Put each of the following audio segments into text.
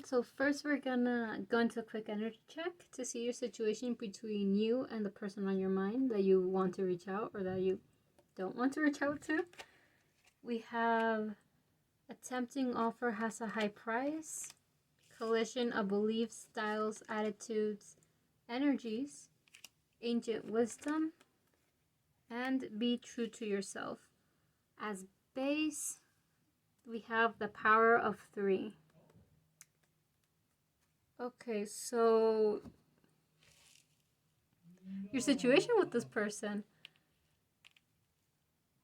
So first we're gonna go into a quick energy check to see your situation between you and the person on your mind that you want to reach out or that you don't want to reach out to. We have a tempting offer has a high price, collision of beliefs, styles, attitudes, energies, ancient wisdom, and be true to yourself. As base, we have the power of 3. Okay, so your situation with this person,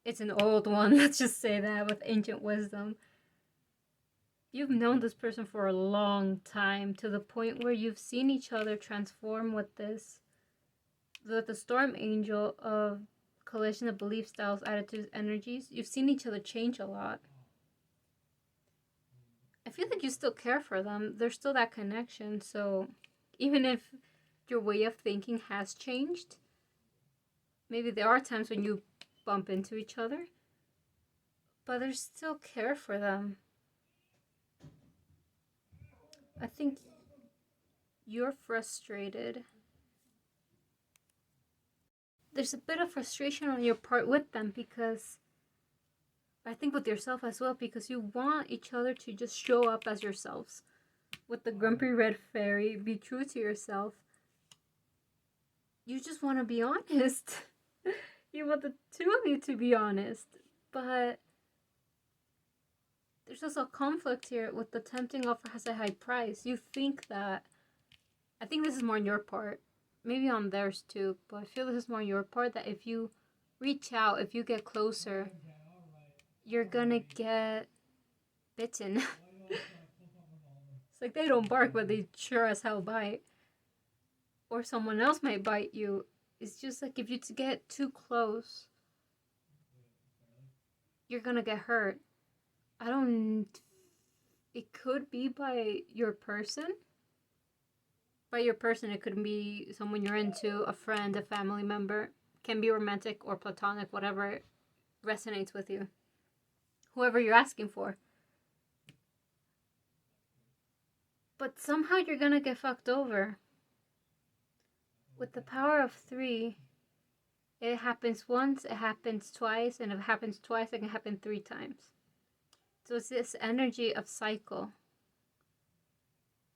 it's an old one, let's just say that, with ancient wisdom. You've known this person for a long time, to the point where you've seen each other transform with the storm angel of collision of belief styles, attitudes, energies. You've seen each other change a lot. I feel like you still care for them. There's still that connection. So even if your way of thinking has changed, maybe there are times when you bump into each other, but there's still care for them. I think you're frustrated. There's a bit of frustration on your part with them, because I think with yourself as well, because you want each other to just show up as yourselves. With the grumpy red fairy, be true to yourself. You just want to be honest. You want the two of you to be honest. But there's also a conflict here with the tempting offer has a high price. You think that, I think this is more on your part, maybe on theirs too, but I feel this is more on your part, that if you reach out, if you get closer, you're gonna get bitten. It's like they don't bark, but they sure as hell bite. Or someone else might bite you. It's just like if you get too close, you're gonna get hurt. It could be by your person. By your person, it could be someone you're into, a friend, a family member. Can be romantic or platonic, whatever resonates with you. Whoever you're asking for. But somehow you're gonna get fucked over. With the power of 3, it happens once, it happens twice, and if it happens twice, it can happen 3 times. So it's this energy of cycle.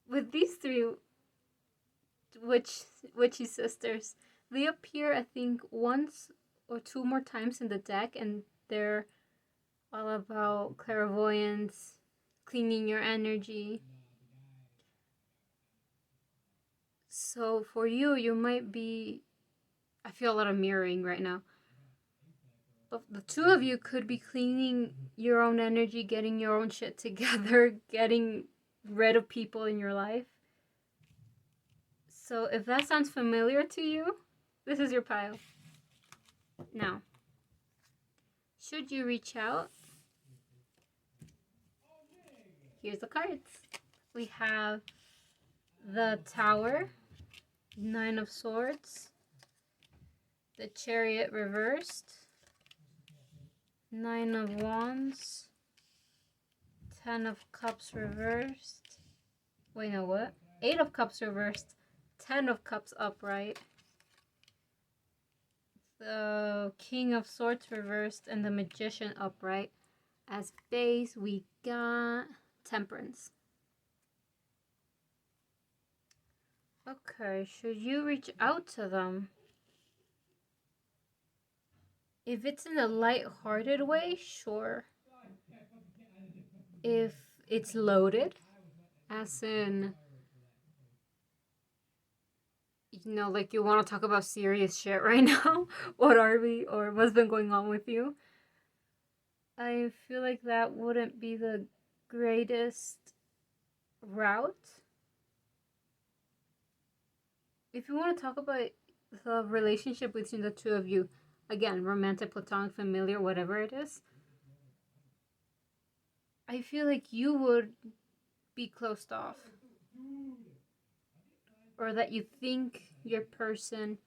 With these 3 witchy sisters, they appear, I think, once or 2 more times in the deck, and they're all about clairvoyance, cleaning your energy. So for you, you might be, I feel a lot of mirroring right now, but the 2 of you could be cleaning your own energy, getting your own shit together, getting rid of people in your life. So if that sounds familiar to you, this is your pile. Now, should you reach out, here's the cards. We have the Tower, 9 of Swords, the Chariot reversed, 9 of Wands, 10 of Cups reversed. Wait, no, what? 8 of Cups reversed, 10 of Cups upright, the King of Swords reversed, and the Magician upright. As base, we got Temperance. Okay, should you reach out to them? If it's in a light-hearted way, sure. If it's loaded, as in, like you want to talk about serious shit right now, what are we, or what's been going on with you, I feel like that wouldn't be the greatest route. If you want to talk about the relationship between the 2 of you, again, romantic, platonic, familiar, whatever it is, I feel like you would be closed off. Or that you think your person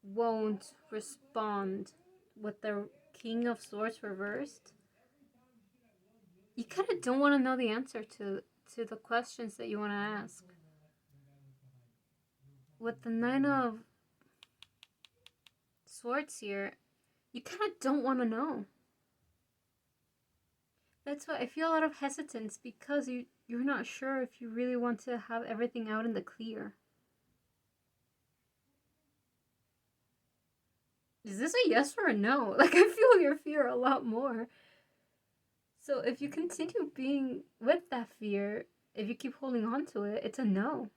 won't respond with the King of Swords reversed. You kind of don't want to know the answer to to the questions that you want to ask. With the Nine of Swords here, you kind of don't want to know. That's why I feel a lot of hesitance, because you're not sure if you really want to have everything out in the clear. Is this a yes or a no? Like, I feel your fear a lot more. So if you continue being with that fear, if you keep holding on to it, it's a no.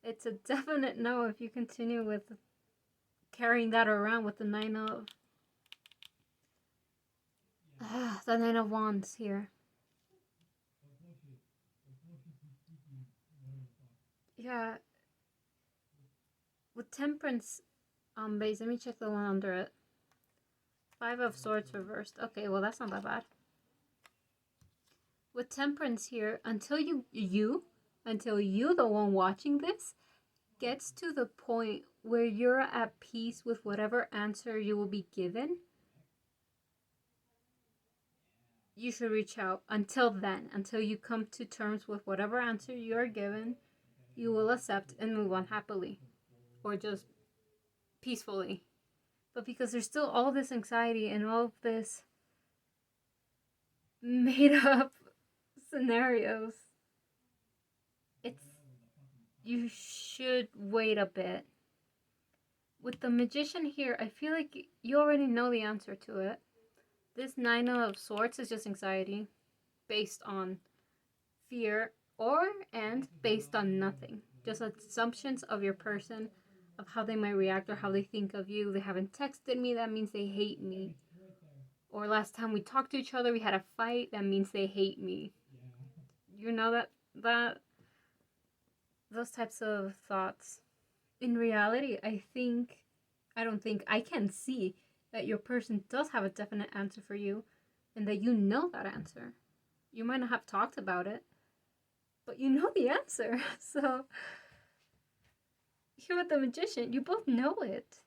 It's a definite no if you continue with carrying that around with the Nine of... the Nine of Wands here. Yeah. With Temperance base, let me check the one under it. Five of Swords reversed. Okay, well that's not that bad. With Temperance here, until you, the one watching this, gets to the point where you're at peace with whatever answer you will be given, you should reach out. Until then, until you come to terms with whatever answer you are given, you will accept and move on happily. Or just peacefully. But because there's still all this anxiety and all of this made up scenarios, you should wait a bit. With the Magician here, I feel like you already know the answer to it. This Nine of Swords is just anxiety based on fear and based on nothing. Just assumptions of your person, of how they might react or how they think of you. They haven't texted me, that means they hate me. Or last time we talked to each other, we had a fight, that means they hate me. You know that those types of thoughts. In reality, I can see that your person does have a definite answer for you, and that you know that answer. You might not have talked about it, but you know the answer. So here with the Magician, you both know it.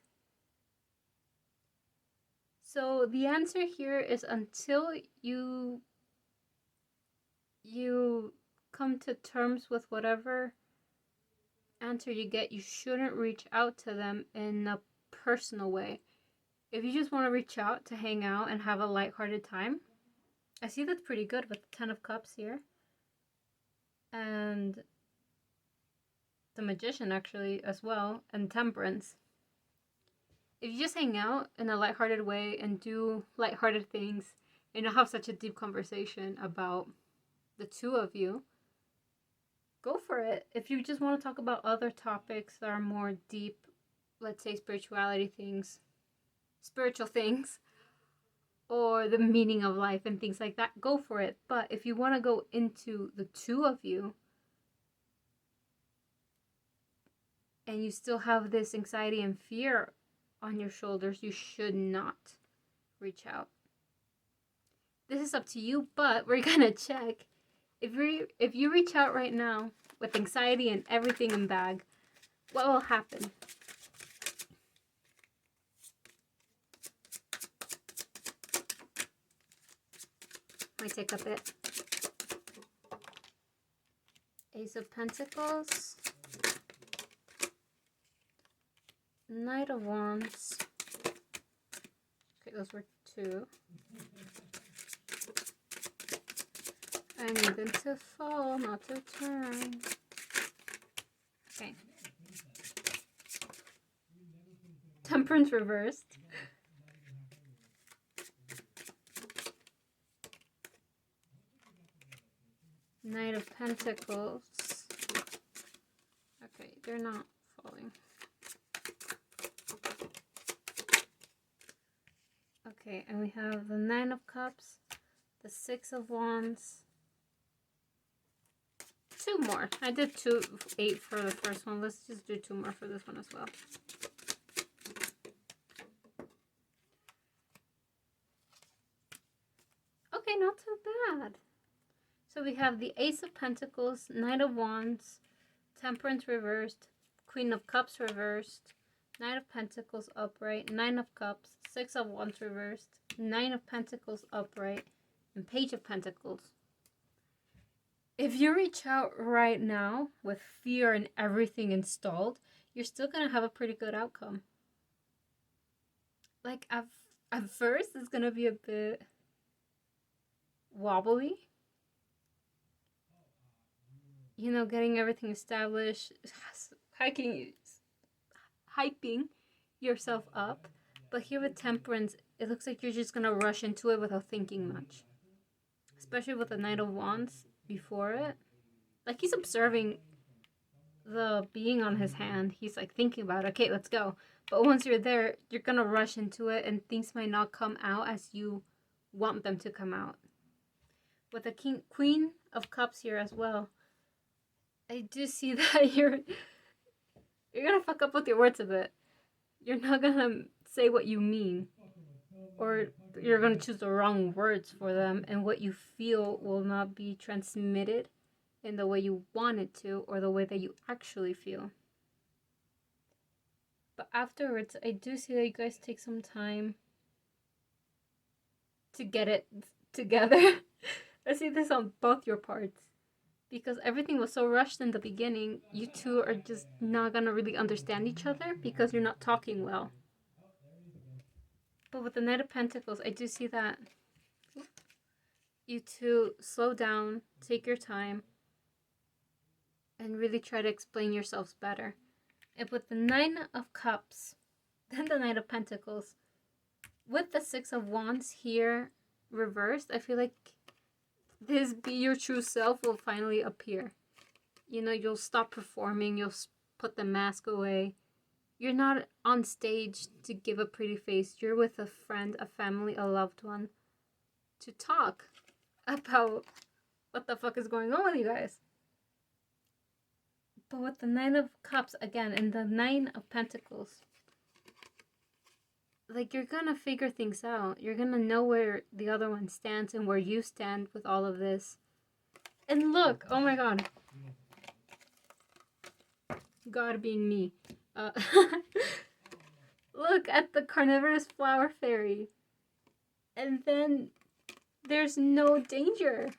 So the answer here is, until you come to terms with whatever answer you get, you shouldn't reach out to them in a personal way. If you just want to reach out to hang out and have a lighthearted time, I see that's pretty good with the Ten of Cups here. And the Magician actually as well, and Temperance. If you just hang out in a lighthearted way and do lighthearted things and not have such a deep conversation about the two of you, go for it. If you just want to talk about other topics that are more deep, let's say spiritual things, or the meaning of life and things like that, go for it. But if you want to go into the two of you, and you still have this anxiety and fear on your shoulders, you should not reach out. This is up to you, but we're gonna check. If you reach out right now with anxiety and everything in bag, what will happen? Might take a bit. Ace of Pentacles. Knight of Wands. Okay, those were two. I need them to fall, not to turn. Okay. Temperance reversed. Knight of Pentacles. Okay, they're not falling. Okay, and we have the Nine of Cups, the Six of Wands. Two more. I did 8 for the first one. Let's just do 2 more for this one as well. Okay, not too bad. So we have the Ace of Pentacles, Knight of Wands, Temperance reversed, Queen of Cups reversed, Knight of Pentacles upright, Nine of Cups, Six of Wands reversed, Nine of Pentacles upright, and Page of Pentacles. if you reach out right now with fear and everything installed, you're still gonna have a pretty good outcome. Like, at first, it's gonna be a bit wobbly. You know, getting everything established, hiking, hyping yourself up. But here with Temperance, it looks like you're just gonna rush into it without thinking much. Especially with the Knight of Wands before it. Like, he's observing the being on his hand. He's like thinking about, okay, let's go. But once you're there, you're gonna rush into it and things might not come out as you want them to come out. With the Queen of Cups here as well, I do see that you're gonna fuck up with your words a bit. You're not gonna say what you mean, or you're gonna choose the wrong words for them, and what you feel will not be transmitted in the way you want it to, or the way that you actually feel. But afterwards, I do see that you guys take some time to get it together. I see this on both your parts. Because everything was so rushed in the beginning, you two are just not gonna really understand each other because you're not talking well. But with the Knight of Pentacles, I do see that you two slow down, take your time, and really try to explain yourselves better. And with the Nine of Cups, then the Knight of Pentacles, with the Six of Wands here reversed, I feel like this be your true self will finally appear. You know, you'll stop performing, you'll put the mask away. You're not on stage to give a pretty face. You're with a friend, a family, a loved one to talk about what the fuck is going on with you guys. But with the Nine of Cups again and the Nine of Pentacles, like, you're gonna figure things out. You're gonna know where the other one stands and where you stand with all of this. And look, oh my god. God being me. Look at the carnivorous flower fairy. And then there's no danger.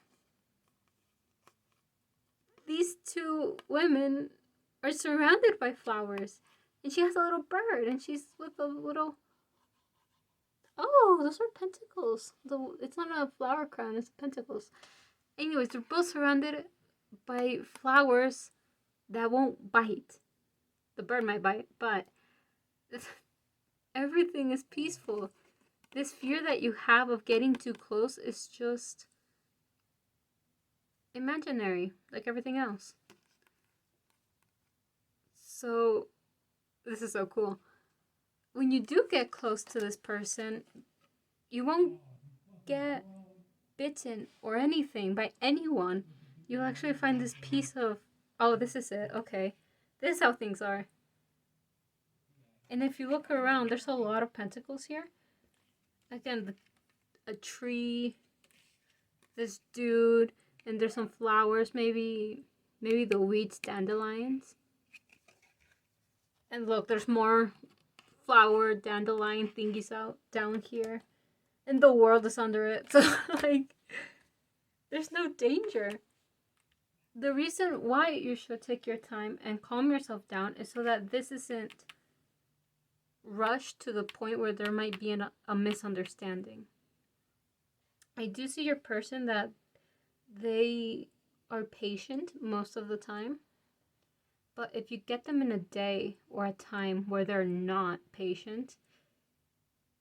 These two women are surrounded by flowers. And she has a little bird and she's with a little... Oh, those are pentacles. It's not a flower crown, it's pentacles. Anyways, they're both surrounded by flowers that won't bite. The bird might bite, but everything is peaceful. This fear that you have of getting too close is just imaginary, like everything else. So, this is so cool. When you do get close to this person, you won't get bitten or anything by anyone. You'll actually find this piece of, oh, this is it, okay. This is how things are. And if you look around, there's a lot of pentacles here. Again, a tree, this dude, and there's some flowers, maybe the weeds, dandelions. And look, there's more flower dandelion thingies out down here, and the world is under it. So like, there's no danger. The reason why you should take your time and calm yourself down is so that this isn't rushed to the point where there might be a misunderstanding. I do see your person that they are patient most of the time. But if you get them in a day or a time where they're not patient,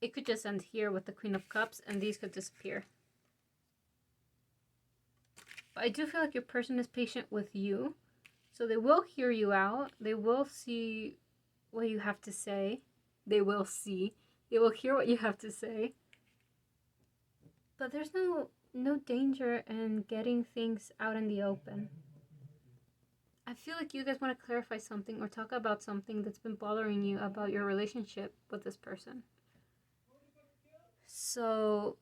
it could just end here with the Queen of Cups and these could disappear. But I do feel like your person is patient with you. So they will hear you out. They will see what you have to say. They will hear what you have to say. But there's no danger in getting things out in the open. I feel like you guys want to clarify something or talk about something that's been bothering you about your relationship with this person. So,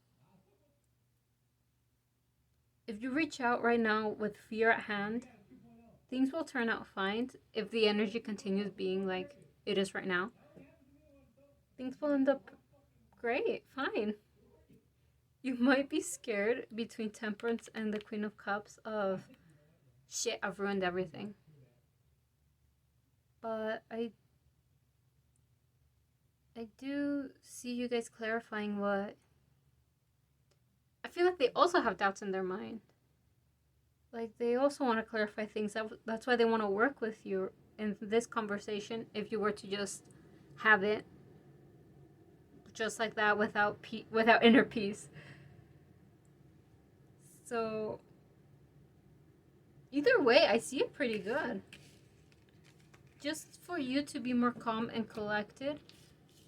if you reach out right now with fear at hand, things will turn out fine if the energy continues being like it is right now. Things will end up great, fine. You might be scared between Temperance and the Queen of Cups of shit, I've ruined everything. But I do see you guys clarifying what... I feel like they also have doubts in their mind. Like, they also want to clarify things. That's why they want to work with you in this conversation, if you were to just have it just like that without inner peace. So, either way, I see it pretty good. Just for you to be more calm and collected,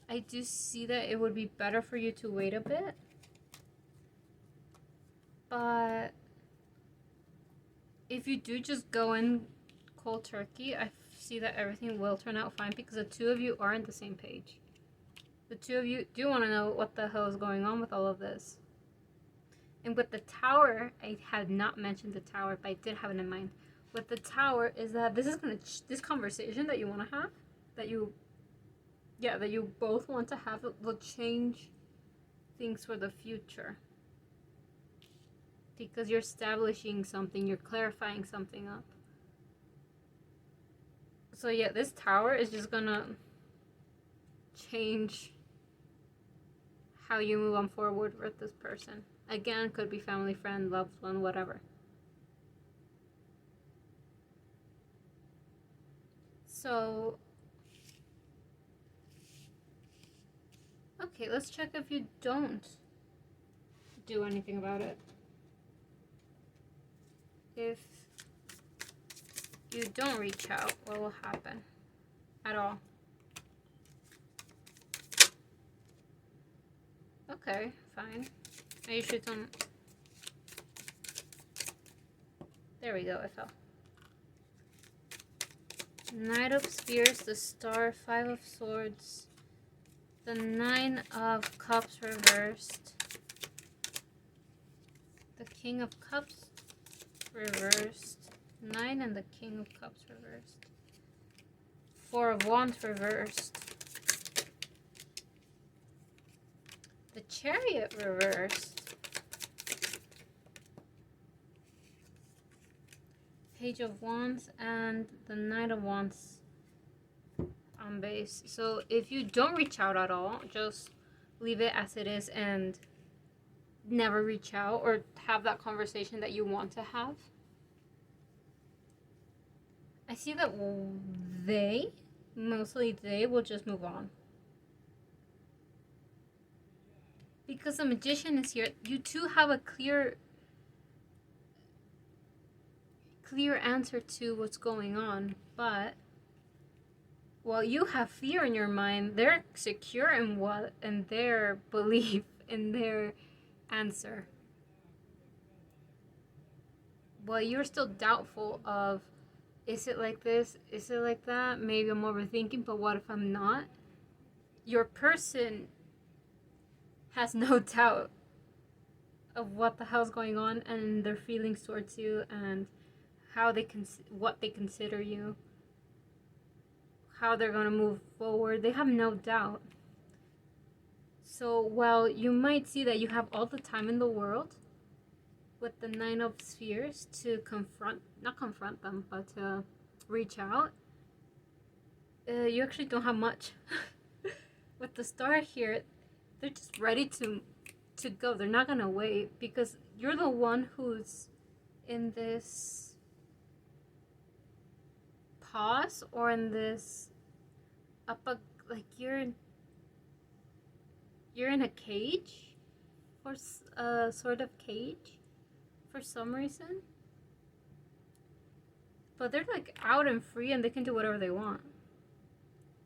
I do see that it would be better for you to wait a bit. But if you do just go in cold turkey, I see that everything will turn out fine because the two of you are on the same page. The two of you do want to know what the hell is going on with all of this. And with the tower, I had not mentioned the tower, but I did have it in mind. With the tower is that this conversation that you want to have, that you both want to have, it will change things for the future. Because you're establishing something, you're clarifying something up. So yeah, this tower is just gonna change how you move on forward with this person. Again, could be family, friend, loved one, whatever. So, okay, let's check if you don't do anything about it. If you don't reach out, what will happen? At all. Okay, fine. I usually don't... There we go, it fell. Knight of Spears, the Star, 5 of Swords, the 9 of Cups reversed, the King of Cups reversed, 9 and the King of Cups reversed, 4 of Wands reversed, the Chariot reversed, Page of Wands, and the Knight of Wands on base. So if you don't reach out at all, just leave it as it is and never reach out or have that conversation that you want to have. I see that mostly they will just move on. Because the Magician is here, you two have a clear answer to what's going on, but while you have fear in your mind, they're secure in their belief in their answer. While you're still doubtful of, is it like this, is it like that, maybe I'm overthinking, but what if I'm not? Your person has no doubt of what the hell's going on and their feelings towards you and what they consider you, how they're going to move forward. They have no doubt. So while you might see that you have all the time in the world with the 9 of Spheres to not confront them, but to reach out, you actually don't have much. With the Star here, they're just ready to go. They're not going to wait because you're the one who's in this pause or in this like you're in a cage, or a sort of cage for some reason, but they're like out and free and they can do whatever they want.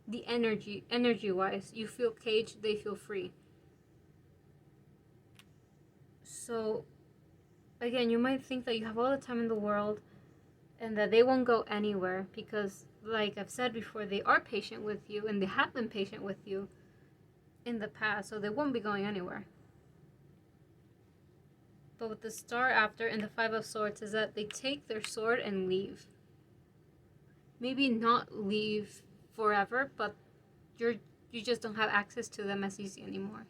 The energy wise, you feel caged, they feel free. So again, you might think that you have all the time in the world and that they won't go anywhere because, like I've said before, they are patient with you and they have been patient with you in the past, so they won't be going anywhere. But with the Star after and the 5 of Swords is that they take their sword and leave. Maybe not leave forever, but you just don't have access to them as easy anymore.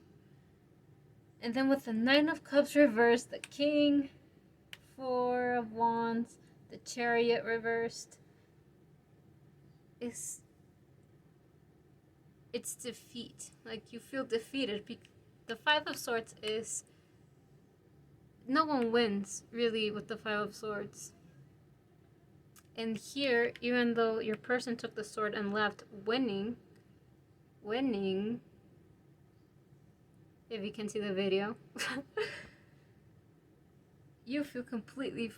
And then with the 9 of Cups reversed, the King, 4 of Wands, The Chariot reversed is it's defeat. Like, you feel defeated. The Five of Swords is no one wins really with the Five of Swords. And here, even though your person took the sword and left winning, if you can see the video, you feel completely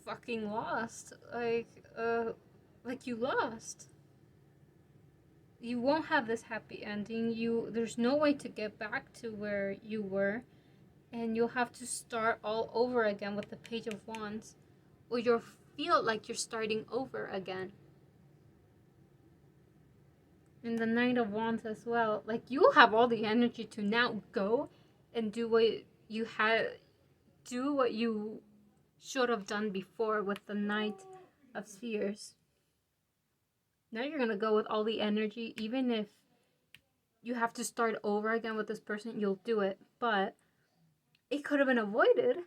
fucking lost. Like you lost. You won't have this happy ending. There's no way to get back to where you were, and you'll have to start all over again with the Page of Wands, or you'll feel like you're starting over again. And the Knight of Wands as well. Like, you'll have all the energy to now go and do what you should have done before with the Knight of Spheres. Now you're gonna go with all the energy. Even if you have to start over again with this person, you'll do it. But it could have been avoided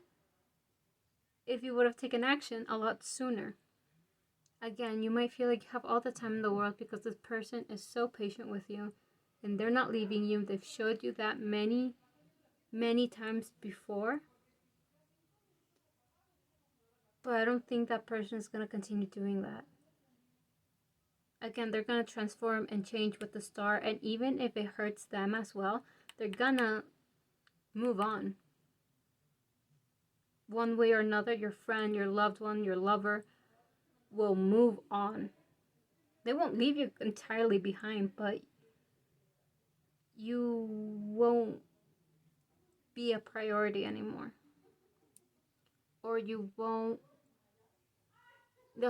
if you would have taken action a lot sooner. Again, you might feel like you have all the time in the world because this person is so patient with you and they're not leaving you. They've showed you that many, many times before. But I don't think that person is going to continue doing that. Again, they're going to transform and change with the star, and even if it hurts them as well, they're going to move on. One way or another, your friend, your loved one, your lover will move on. They won't leave you entirely behind, but you won't be a priority anymore. Or they'll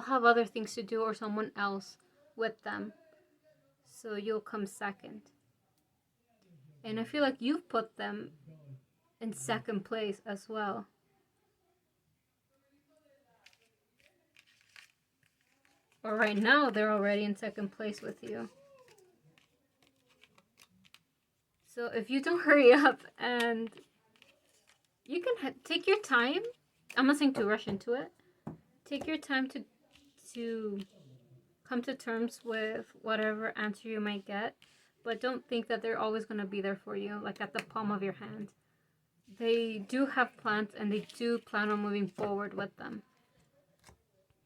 have other things to do, or someone else with them. So you'll come second. And I feel like you've put them in second place as well. Or right now, they're already in second place with you. So if you don't hurry up, and you can take your time. I'm not saying to rush into it. Take your time to come to terms with whatever answer you might get. But don't think that they're always going to be there for you, like at the palm of your hand. They do have plans, and they do plan on moving forward with them.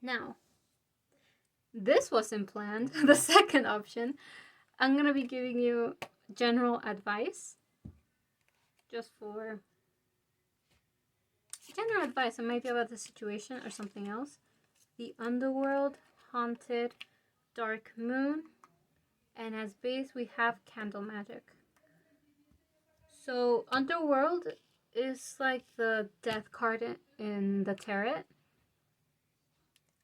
Now, this wasn't planned. The second option, I'm going to be giving you general advice. Just for general advice. It might be about the situation or something else. The Underworld, Haunted, Dark Moon. And as base, we have Candle Magic. So, Underworld is like the death card in the tarot.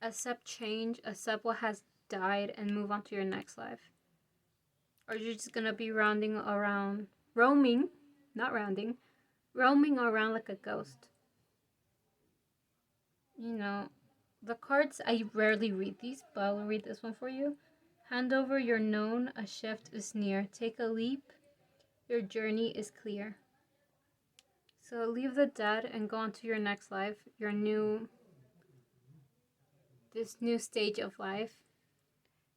Accept change, accept what has died, and move on to your next life. Or you're just gonna be roaming around like a ghost. You know, the cards, I rarely read these, but I'll read this one for you. Hand over your known, a shift is near. Take a leap, your journey is clear. So leave the dead and go on to your next life, this new stage of life.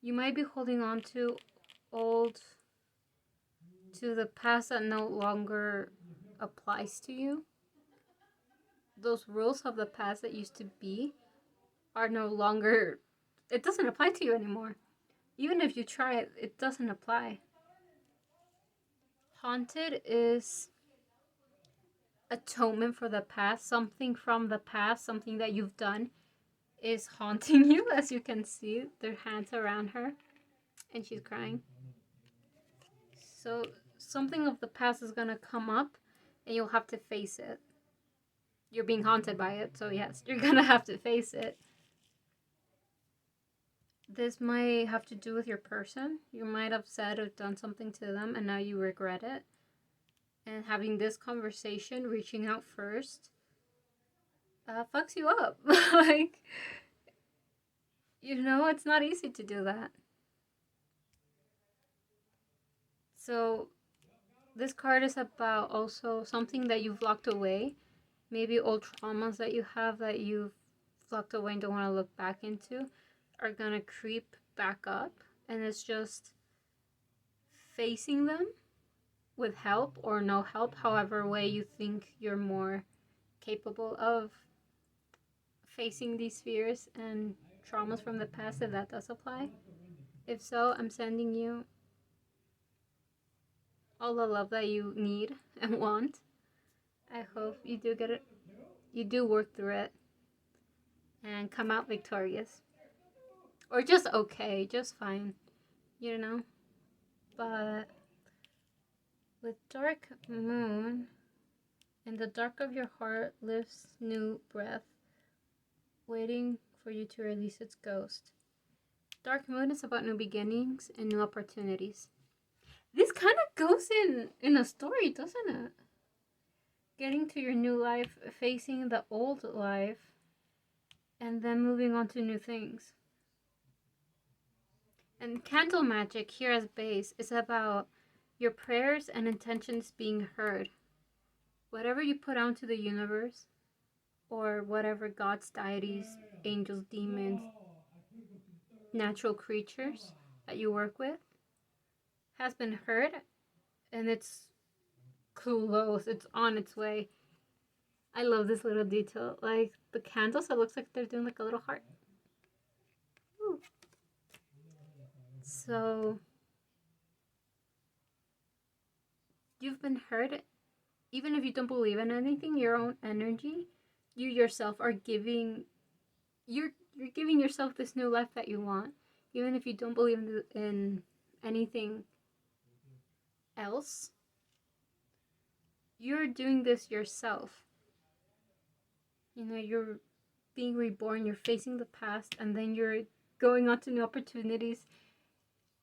You might be holding on to the past that no longer applies to you. Those rules of the past that used to be are no longer, it doesn't apply to you anymore. Even if you try it, it doesn't apply. Haunted is atonement for the past. Something from the past, something that you've done, is haunting you. As you can see, their hands around her, and she's crying. So something of the past is going to come up, and you'll have to face it. You're being haunted by it, so yes, you're going to have to face it. This might have to do with your person. You might have said or done something to them, and now you regret it. And having this conversation, reaching out first, fucks you up. Like, it's not easy to do that. So this card is about also something that you've locked away. Maybe old traumas that you have that you've locked away and don't want to look back into are gonna creep back up, and it's just facing them with help or no help, however way you think you're more capable of facing these fears and traumas from the past, if that does apply. If so, I'm sending you all the love that you need and want. I hope you do get it, you do work through it and come out victorious. Or just okay, just fine, you know? But with dark moon, in the dark of your heart lives new breath, waiting for you to release its ghost. Dark moon is about new beginnings and new opportunities. This kind of goes in a story, doesn't it? Getting to your new life, facing the old life, and then moving on to new things. And candle magic here as base is about your prayers and intentions being heard. Whatever you put out to the universe, or whatever gods, deities, angels, demons, natural creatures that you work with, has been heard, and it's close, it's on its way. I love this little detail. Like the candles, it looks like they're doing like a little heart. Ooh. So you've been heard, even if you don't believe in anything, your own energy, you yourself are giving, you're giving yourself this new life that you want, even if you don't believe in anything else. You're doing this yourself. You know, you're being reborn, you're facing the past, and then you're going on to new opportunities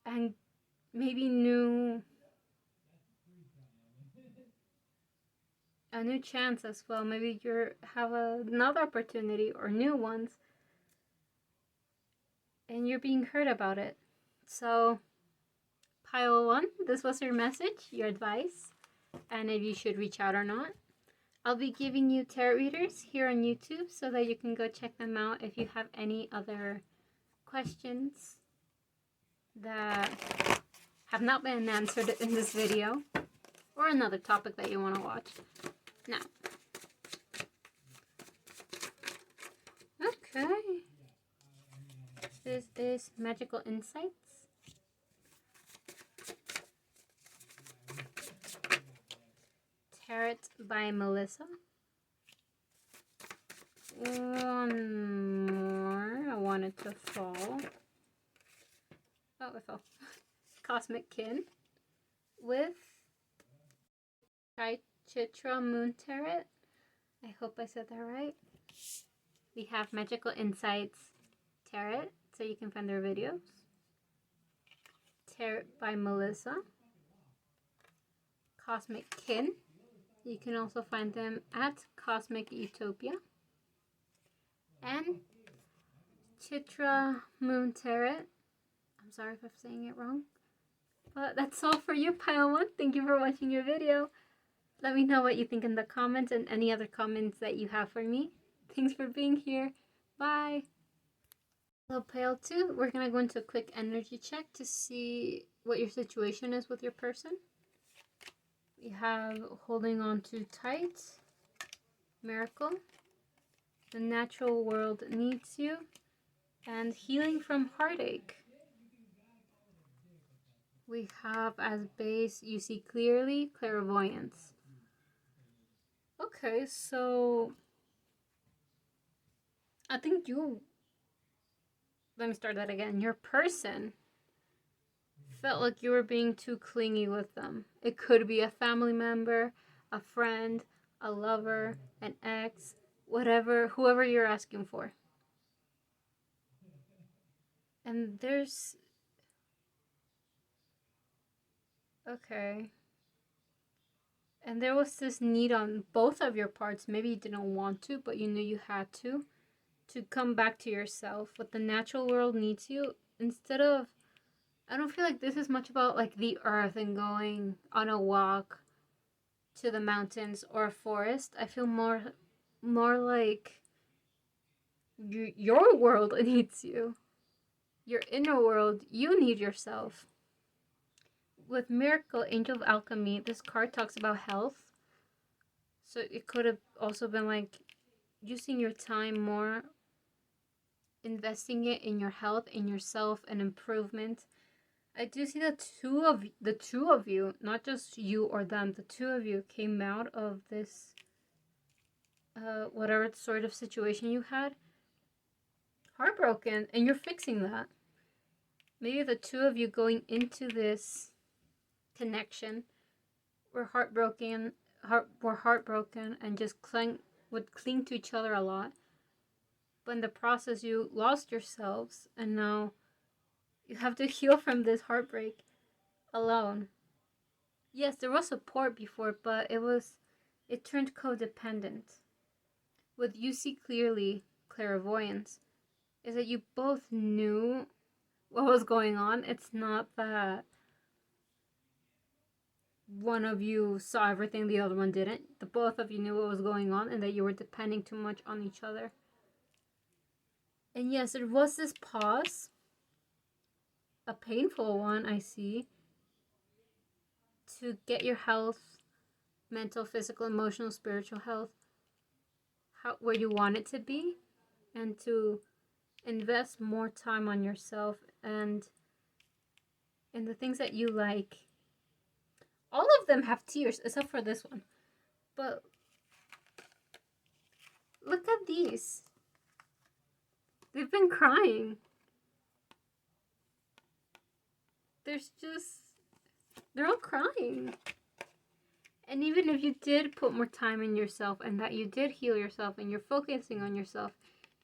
and maybe a new chance as well. Maybe you have another opportunity or new ones, and you're being heard about it. So pile 1, this was your message, your advice, and if you should reach out or not. I'll be giving you tarot readers here on YouTube so that you can go check them out if you have any other questions that have not been answered in this video, or another topic that you want to watch. Now, okay, this is Magical Insights. Tarot by Melissa. One more. I want it to fall. Oh, it fell. Cosmic Kin with Chitra Moon Tarot. I hope I said that right. We have Magical Insights Tarot, so you can find their videos. Tarot by Melissa. Cosmic Kin. You can also find them at Cosmic Utopia. And Chitra Moon Tarot. I'm sorry if I'm saying it wrong. But that's all for you, Pile 1. Thank you for watching your video. Let me know what you think in the comments and any other comments that you have for me. Thanks for being here. Bye. Hello, Pile 2. We're going to go into a quick energy check to see what your situation is with your person. We have Holding On Too Tight, Miracle, The Natural World Needs You, and Healing from Heartache. We have as base, You See Clearly, Clairvoyance. Okay, so I think let me start that again. Your person felt like you were being too clingy with them. It could be a family member, a friend, a lover, an ex, whatever, whoever you're asking for. And okay. And there was this need on both of your parts. Maybe you didn't want to, but you knew you had to come back to yourself. What the natural world needs you, instead of, I don't feel like this is much about like the earth and going on a walk to the mountains or a forest. I feel more like your world needs you. Your inner world, you need yourself. With Miracle, Angel of Alchemy, this card talks about health. So it could have also been like using your time more, investing it in your health, in yourself, and improvement. I do see the two of you, not just you or them, the two of you came out of this whatever sort of situation you had, heartbroken, and you're fixing that. Maybe the two of you going into this connection were heartbroken, and just would cling to each other a lot. But in the process, you lost yourselves, and now you have to heal from this heartbreak alone. Yes, there was support before, but it turned codependent. What you see clearly, clairvoyance, is that you both knew what was going on. It's not that one of you saw everything, the other one didn't. The both of you knew what was going on and that you were depending too much on each other. And yes, there was this pause, a painful one, I see, to get your health, mental, physical, emotional, spiritual health, where you want it to be, and to invest more time on yourself and in the things that you like. All of them have tears, except for this one. But look at these. They've been crying. They're all crying. And even if you did put more time in yourself and that you did heal yourself and you're focusing on yourself,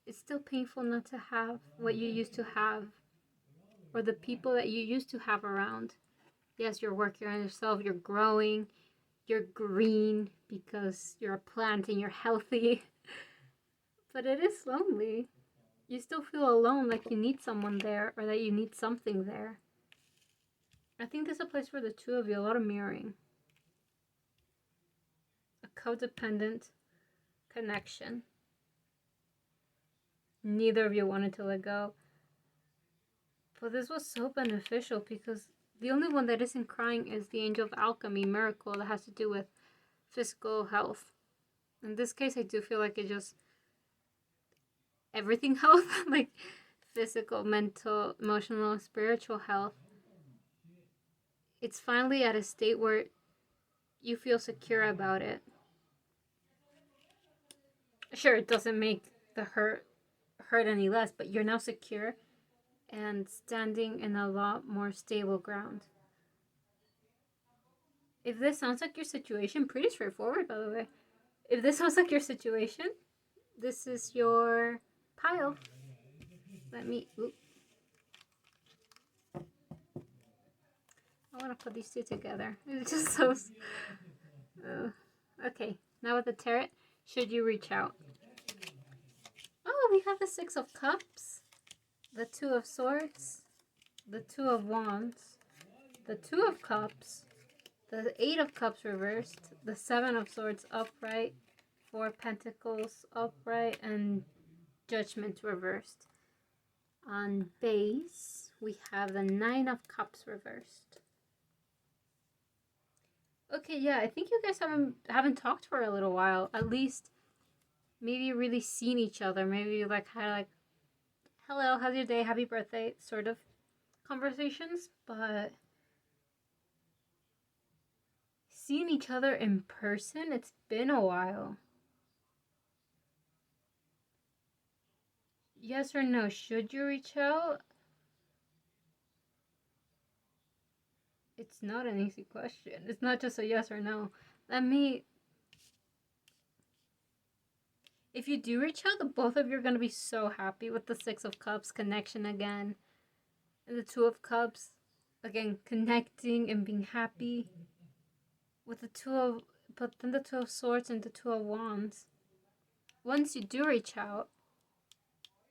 it's still painful not to have what you used to have or the people that you used to have around. Yes, you're working on yourself, you're growing, you're green because you're a plant and you're healthy. But it is lonely. You still feel alone, like you need someone there or that you need something there. I think there's a place for the two of you, a lot of mirroring. A codependent connection. Neither of you wanted to let go. But this was so beneficial because the only one that isn't crying is the Angel of Alchemy, Miracle, that has to do with physical health. In this case, I do feel like it just everything health, like physical, mental, emotional, spiritual health. It's finally at a state where you feel secure about it. Sure, it doesn't make the hurt any less, but you're now secure and standing in a lot more stable ground. If this sounds like your situation, pretty straightforward, by the way. If this sounds like your situation, this is your pile. I want to put these two together. It's just so... okay, now with the tarot, should you reach out? Oh, we have the Six of Cups, the Two of Swords, the Two of Wands, the Two of Cups, the Eight of Cups reversed, the Seven of Swords upright, Four Pentacles upright, and Judgment reversed. On base, we have the Nine of Cups reversed. Okay, yeah, I think you guys haven't talked for a little while. At least, maybe really seen each other. Maybe you had hello, how's your day? Happy birthday, sort of conversations. But seeing each other in person, it's been a while. Yes or no? Should you reach out? It's not an easy question. It's not just a yes or no. If you do reach out, the both of you are going to be so happy with the Six of Cups connection again. And the Two of Cups, again, connecting and being happy. With the Two of Swords and the Two of Wands. Once you do reach out,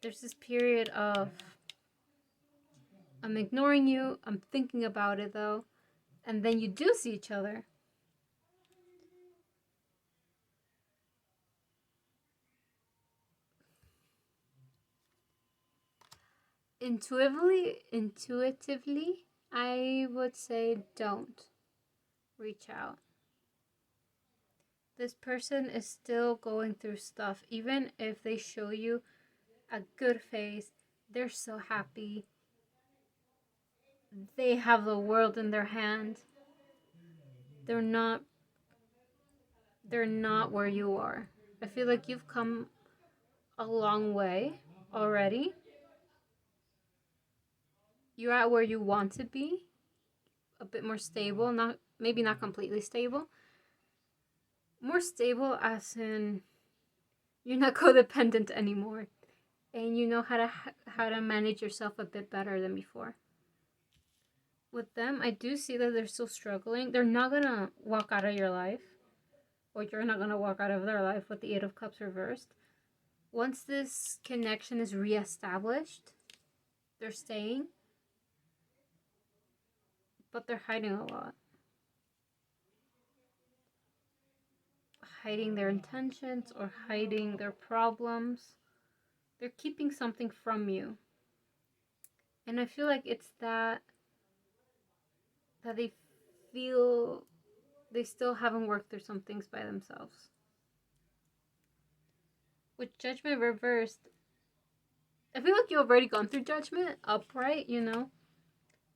there's this period of, I'm ignoring you, I'm thinking about it though. And then you do see each other. Intuitively, I would say don't reach out. This person is still going through stuff. Even if they show you a good face, they're so happy. They have the world in their hand. They're not where you are. I feel like you've come a long way already. You're at where you want to be, a bit more stable, maybe not completely stable. More stable as in you're not codependent anymore, and you know how to manage yourself a bit better than before. With them, I do see that they're still struggling. They're not gonna walk out of your life, or you're not gonna walk out of their life with the Eight of Cups reversed. Once this connection is reestablished, they're staying, but they're hiding a lot. Hiding their intentions or hiding their problems. They're keeping something from you. And I feel like it's that they feel they still haven't worked through some things by themselves. With Judgment reversed, I feel like you've already gone through Judgment upright, you know?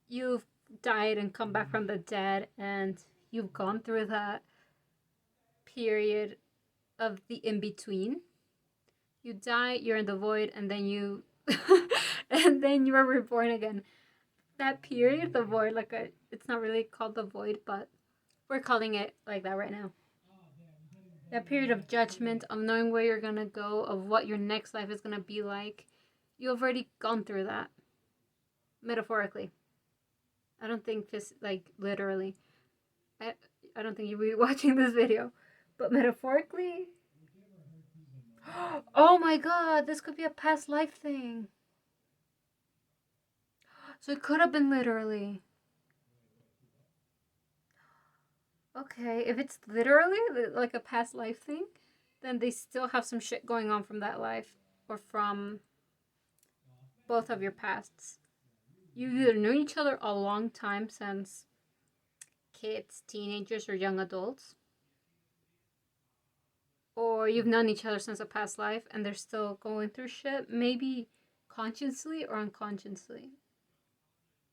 You've died and come back from the dead, and you've gone through that period of the in-between. You die, you're in the void, and then you and then you are reborn again. That period, the void, it's not really called the void, but we're calling it like that right now. That period of judgment, of knowing where you're gonna go, of what your next life is gonna be like, you've already gone through that. Metaphorically. I don't think just literally. I don't think you'll be watching this video. But metaphorically, oh my god, this could be a past life thing. So it could have been literally. Okay, if it's literally like a past life thing, then they still have some shit going on from that life or from both of your pasts. You either knew each other a long time since kids, teenagers, or young adults, or you've known each other since a past life and they're still going through shit, maybe consciously or unconsciously.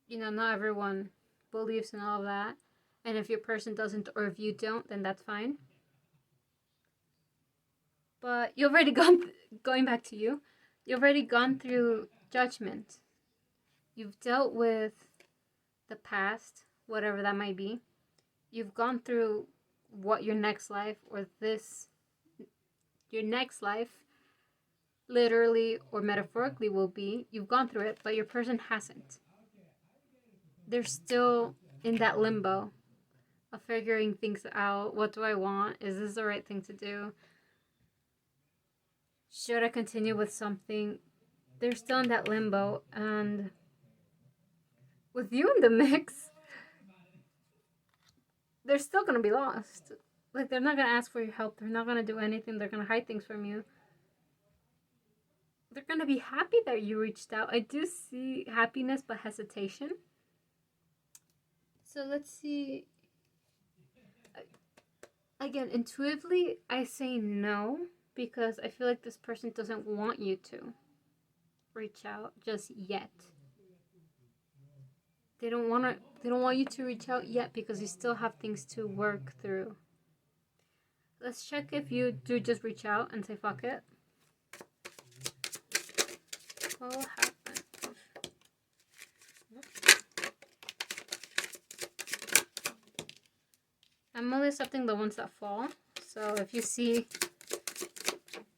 You know, not everyone believes in all of that. And if your person doesn't or if you don't, then that's fine. But you've already going back to you, you've already gone through judgment. You've dealt with the past, whatever that might be. You've gone through what your next life or your next life literally or metaphorically will be. You've gone through it, but your person hasn't. They're still in that limbo of figuring things out. What do I want? Is this the right thing to do? Should I continue with something? They're still in that limbo, and with you in the mix, they're still gonna be lost. They're not gonna ask for your help. They're not gonna do anything. They're gonna hide things from you. They're gonna be happy that you reached out. I do see happiness, but hesitation. So let's see. Again, intuitively, I say no because I feel like this person doesn't want you to reach out just yet. They don't want you to reach out yet because you still have things to work through. Let's check if you do just reach out and say fuck it. What will happen? I'm only accepting the ones that fall. So if you see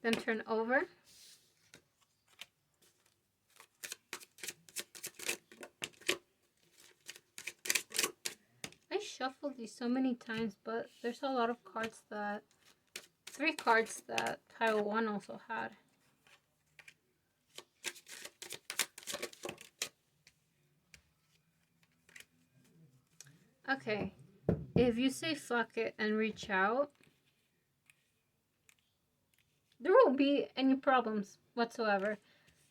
them turn over, I shuffled these so many times, but there's a lot of cards 3 cards that pile 1 also had. Okay, if you say fuck it and reach out, there won't be any problems whatsoever.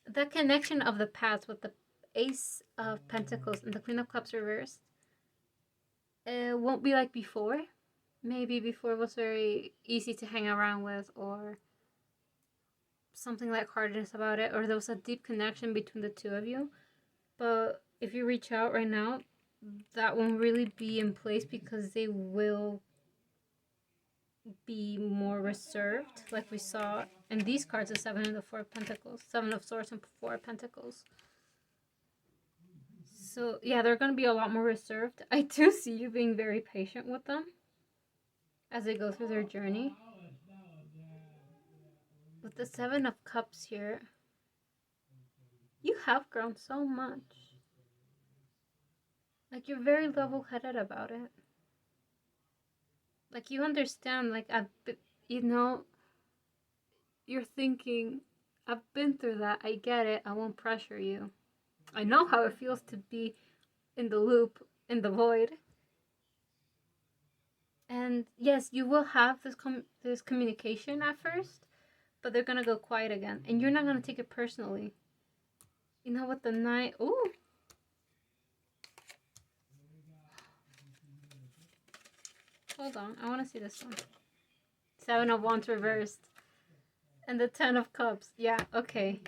The connection of the past with the Ace of Pentacles and the Queen of Cups reversed, it won't be like before. Maybe before it was very easy to hang around with, or something like hardness about it, or there was a deep connection between the two of you. But if you reach out right now, that won't really be in place because they will be more reserved, like we saw in these cards, the Seven and the Four of Pentacles, Seven of Swords and Four of Pentacles. So yeah, they're going to be a lot more reserved. I do see you being very patient with them as they go through their journey. With the Seven of Cups here, you have grown so much. Like, you're very level-headed about it. Like, you understand, like, you know, you're thinking, I've been through that, I get it, I won't pressure you. I know how it feels to be in the loop, in the void. And yes, you will have this communication at first, but they're gonna go quiet again, and you're not gonna take it personally. You know what, the Knight, ooh. Hold on, I wanna see this one. Seven of Wands reversed. And the Ten of Cups. Yeah, okay.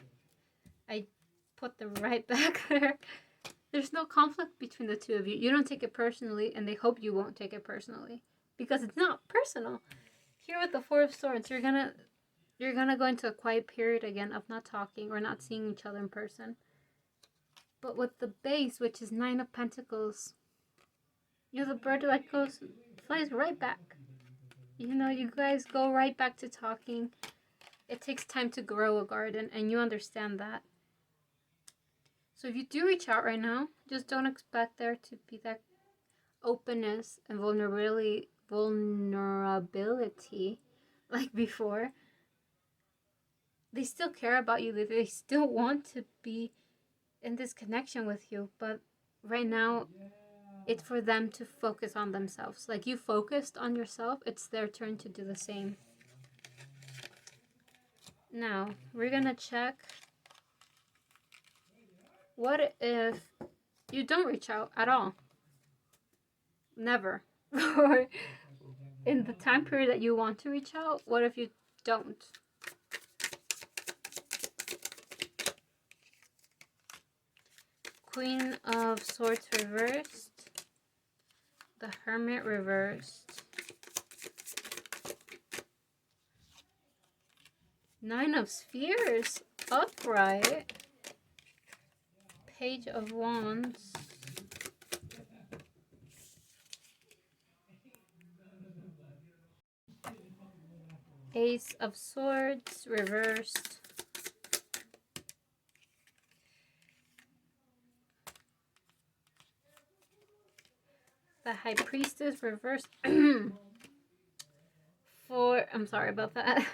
I put them right back there. There's no conflict between the two of you. You don't take it personally, and they hope you won't take it personally. Because it's not personal. Here with the Four of Swords, you're gonna go into a quiet period again of not talking or not seeing each other in person. But with the base, which is Nine of Pentacles, you know, the bird like flies right back. You know, you guys go right back to talking. It takes time to grow a garden, and you understand that. So if you do reach out right now, just don't expect there to be that openness and vulnerability like before. They still care about you. They still want to be in this connection with you. But right now, it's for them to focus on themselves. Like you focused on yourself, it's their turn to do the same. Now, we're going to check. What if you don't reach out at all? Never. Or in the time period that you want to reach out, what if you don't? Queen of Swords reversed. The Hermit reversed. Nine of Spheres upright. Page of Wands. Ace of Swords reversed. The High Priestess reversed. I'm sorry about that.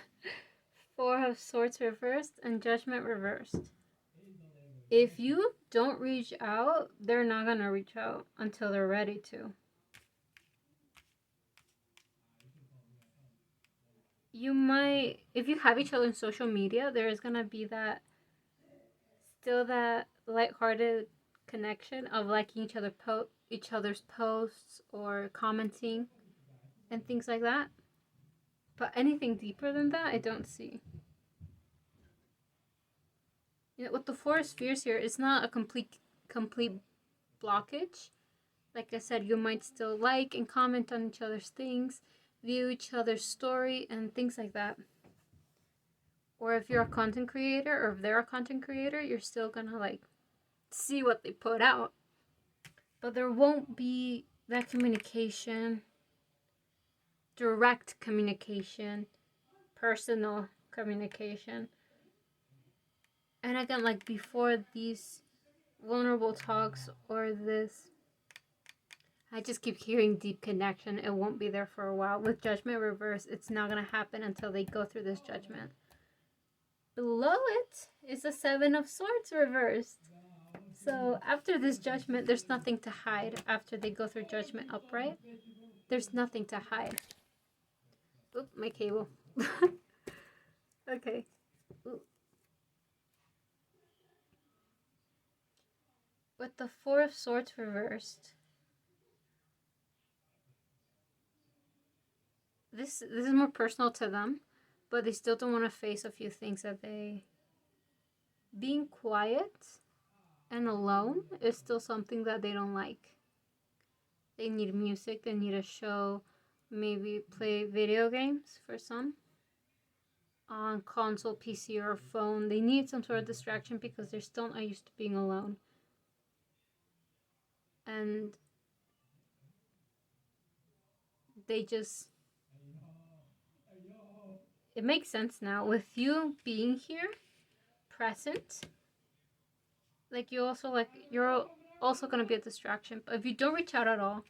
Four of Swords reversed and Judgment reversed. If you don't reach out, they're not going to reach out until they're ready to. You might, if you have each other in social media, there is going to be that, still that lighthearted connection of liking each other's posts or commenting and things like that. But anything deeper than that, I don't see. You know, with the Four of Spheres here, it's not a complete blockage. Like I said, you might still like and comment on each other's things, view each other's story, and things like that. Or if you're a content creator, or if they're a content creator, you're still gonna like see what they put out. But there won't be that communication, direct communication, personal communication. And again, like before these vulnerable talks or this, I just keep hearing deep connection. It won't be there for a while. With Judgment reverse, it's not going to happen until they go through this judgment. Below it is the Seven of Swords reversed. So after this judgment, there's nothing to hide. After they go through judgment upright, there's nothing to hide. Oop, my cable. Okay. Ooh. With the Four of Swords reversed, this is more personal to them, but they still don't want to face a few things that they... Being quiet and alone is still something that they don't like. They need music, they need a show, maybe play video games for some. On console, PC, or phone, they need some sort of distraction because they're still not used to being alone. And they just... It makes sense now. With you being here, present, like you're also gonna be a distraction. But if you don't reach out at all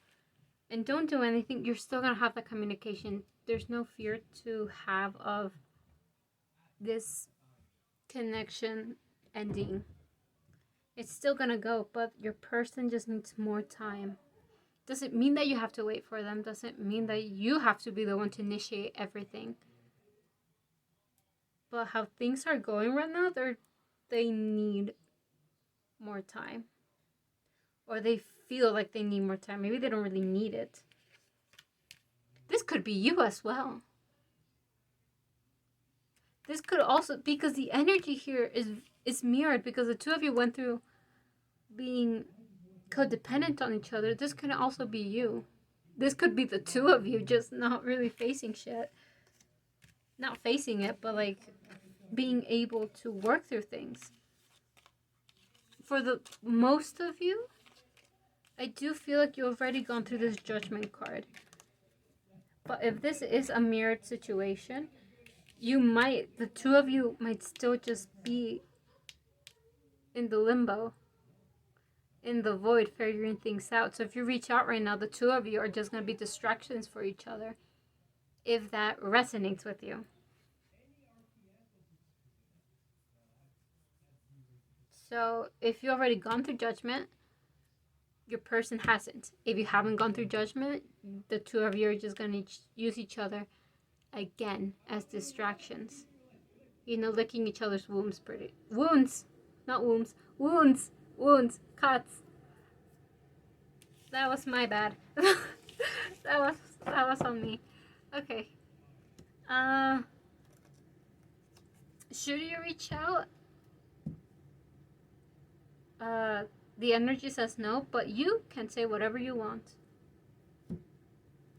and don't do anything, you're still gonna have that communication. There's no fear to have of this connection ending. It's still gonna go, but your person just needs more time. Doesn't mean that you have to wait for them. Doesn't mean that you have to be the one to initiate everything. But how things are going right now, they need more time. Or they feel like they need more time. Maybe they don't really need it. This could be you as well. This could also, because the energy here is mirrored, because the two of you went through being codependent on each other. This could also be you. This could be the two of you just not really facing shit. Not facing it, but like being able to work through things. For the most of you, I do feel like you've already gone through this judgment card. But if this is a mirrored situation, the two of you might still just be in the limbo, in the void, figuring things out. So if you reach out right now, the two of you are just going to be distractions for each other, if that resonates with you. So if you've already gone through judgment, your person hasn't. If you haven't gone through judgment, the two of you are just going to use each other again as distractions. You know, licking each other's wounds. Not wombs. Wounds. Cuts. That was my bad. that was on me. Okay. Should you reach out? The energy says no, but you can say whatever you want.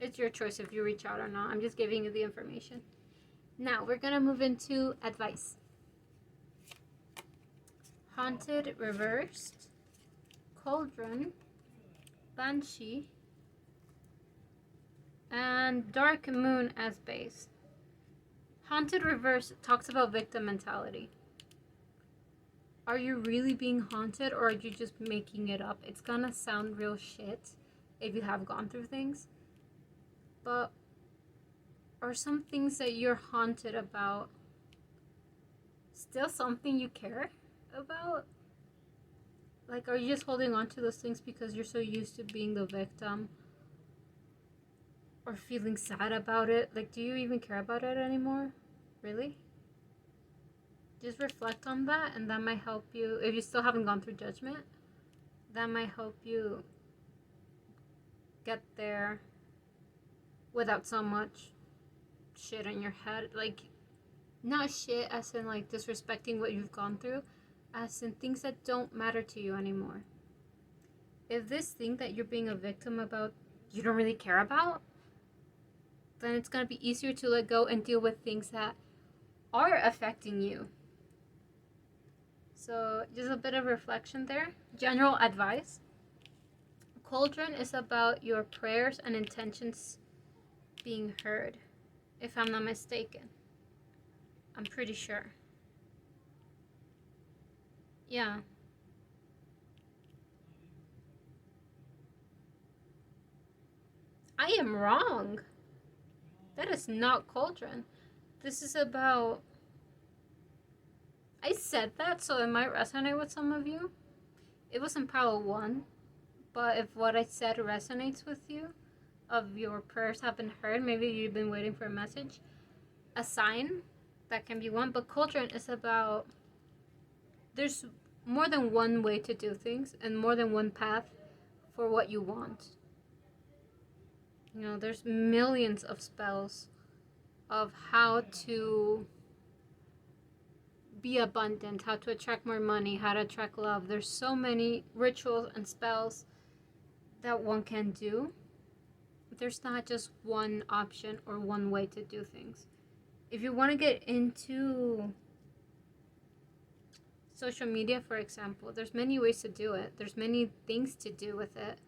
It's your choice if you reach out or not. I'm just giving you the information. Now, we're going to move into advice. Haunted reversed, Cauldron, Banshee, and Dark Moon as base. Haunted reverse talks about victim mentality. Are you really being haunted, or are you just making it up? It's gonna sound real shit if you have gone through things. But are some things that you're haunted about still something you care about? Like, are you just holding on to those things because you're so used to being the victim? Or feeling sad about it? Like, do you even care about it anymore? Really? Just reflect on that, and that might help you. If you still haven't gone through judgment, that might help you get there without so much shit in your head. Like, not shit as in like disrespecting what you've gone through, as in things that don't matter to you anymore. If this thing that you're being a victim about you don't really care about, then it's going to be easier to let go and deal with things that are affecting you. So just a bit of reflection there. General advice. Cauldron is about your prayers and intentions being heard, if I'm not mistaken. I'm pretty sure. Yeah. I am wrong. That is not Cauldron. This is about... I said that, so it might resonate with some of you. It was in pile 1, but if what I said resonates with you, of your prayers have been heard, maybe you've been waiting for a message, a sign, that can be one. But Cauldron is about... There's more than one way to do things and more than one path for what you want. You know, there's millions of spells of how to be abundant, how to attract more money, how to attract love. There's so many rituals and spells that one can do. There's not just one option or one way to do things. If you want to get into social media, for example, there's many ways to do it. There's many things to do with it.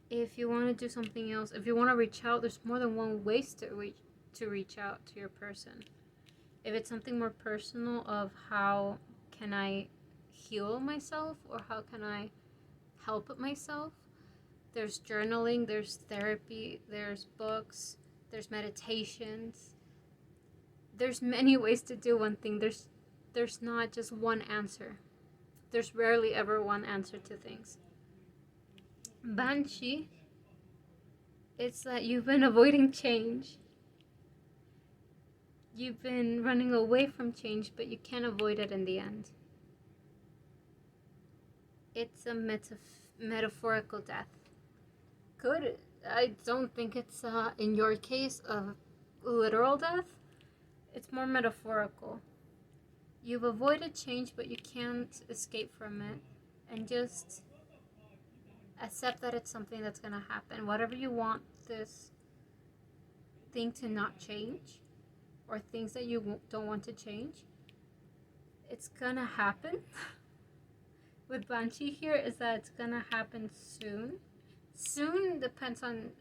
If you want to do something else, if you want to reach out, there's more than one ways to reach out to your person. If it's something more personal of how can I heal myself or how can I help myself, there's journaling, there's therapy, there's books, there's meditations. There's many ways to do one thing. There's not just one answer. There's rarely ever one answer to things. Banshee, it's that you've been avoiding change. You've been running away from change, but you can't avoid it in the end. It's a metaphorical death. Good. I don't think it's, in your case, a literal death. It's more metaphorical. You've avoided change, but you can't escape from it. And just accept that it's something that's going to happen. Whatever you want this thing to not change, or things that you don't want to change, it's gonna happen. With Banshee here is that it's gonna happen soon. Soon depends on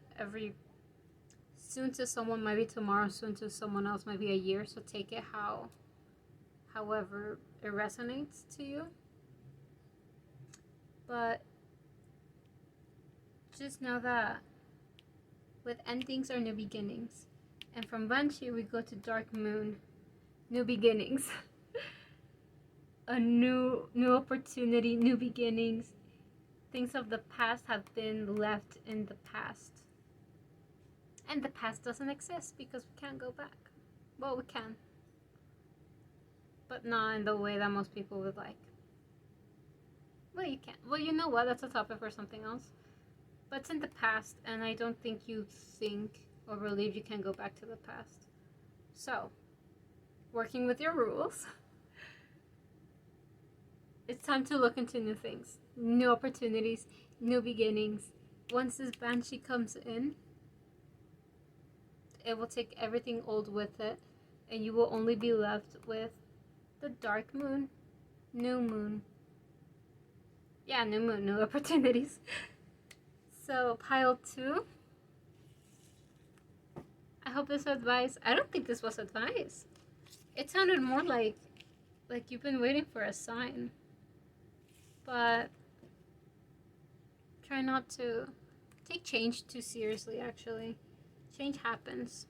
soon to someone might be tomorrow, soon to someone else might be a year, so take it however it resonates to you. But just know that with endings are new beginnings. And from Banshee, we go to Dark Moon, new beginnings. A new opportunity, new beginnings. Things of the past have been left in the past. And the past doesn't exist because we can't go back. Well, we can. But not in the way that most people would like. Well, you can't. Well, you know what? That's a topic for something else. But it's in the past, and I don't think you think or believe you can go back to the past. So, working with your rules, it's time to look into new things, new opportunities, new beginnings. Once this Banshee comes in, it will take everything old with it, and you will only be left with the Dark Moon, New Moon. Yeah, New Moon, new opportunities. So, pile 2. I hope this advice, I don't think this was advice. It sounded more like you've been waiting for a sign. But try not to take change too seriously, actually. Change happens.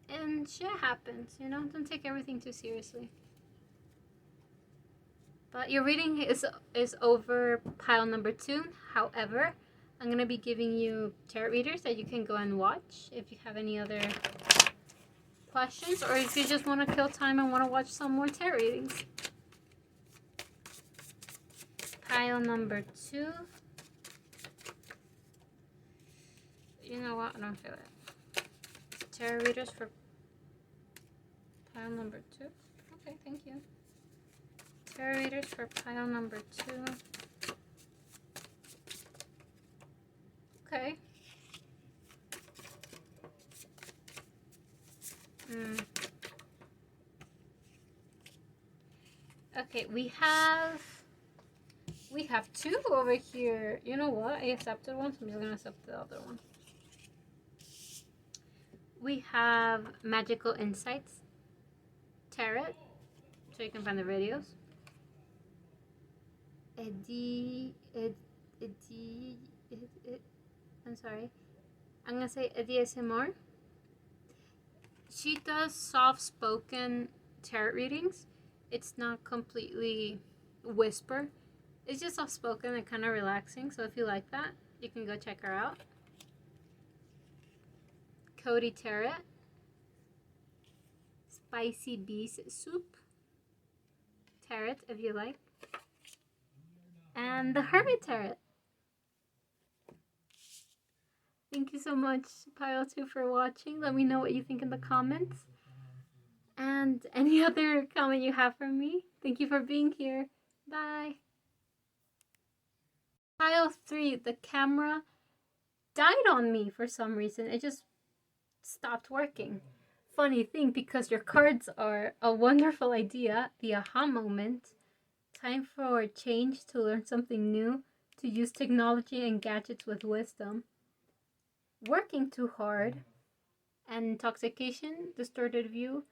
And shit happens, you know? Don't take everything too seriously. But your reading is over pile number 2. However, I'm going to be giving you tarot readers that you can go and watch if you have any other questions, or if you just want to kill time and want to watch some more tarot readings. Pile number 2. You know what? I don't feel it. Tarot readers for pile number 2. Okay, thank you. Tarot readers for pile number 2. Okay. Okay, we have 2 over here. You know what? I accepted one, so I'm just gonna accept the other one. We have Magical Insights Tarot, so you can find the videos. I'm sorry. I'm gonna say ASMR. She does soft-spoken tarot readings. It's not completely whisper. It's just soft-spoken and kind of relaxing. So if you like that, you can go check her out. Cody Tarot. Spicy Bees Soup Tarot if you like. And the Hermit Tarot. Thank you so much, Pile 2, for watching. Let me know what you think in the comments. And any other comment you have for me. Thank you for being here. Bye. Pile 3, the camera died on me for some reason. It just stopped working. Funny thing, because your cards are a wonderful idea, the aha moment, time for change, to learn something new, to use technology and gadgets with wisdom, working too hard, and intoxication, distorted view,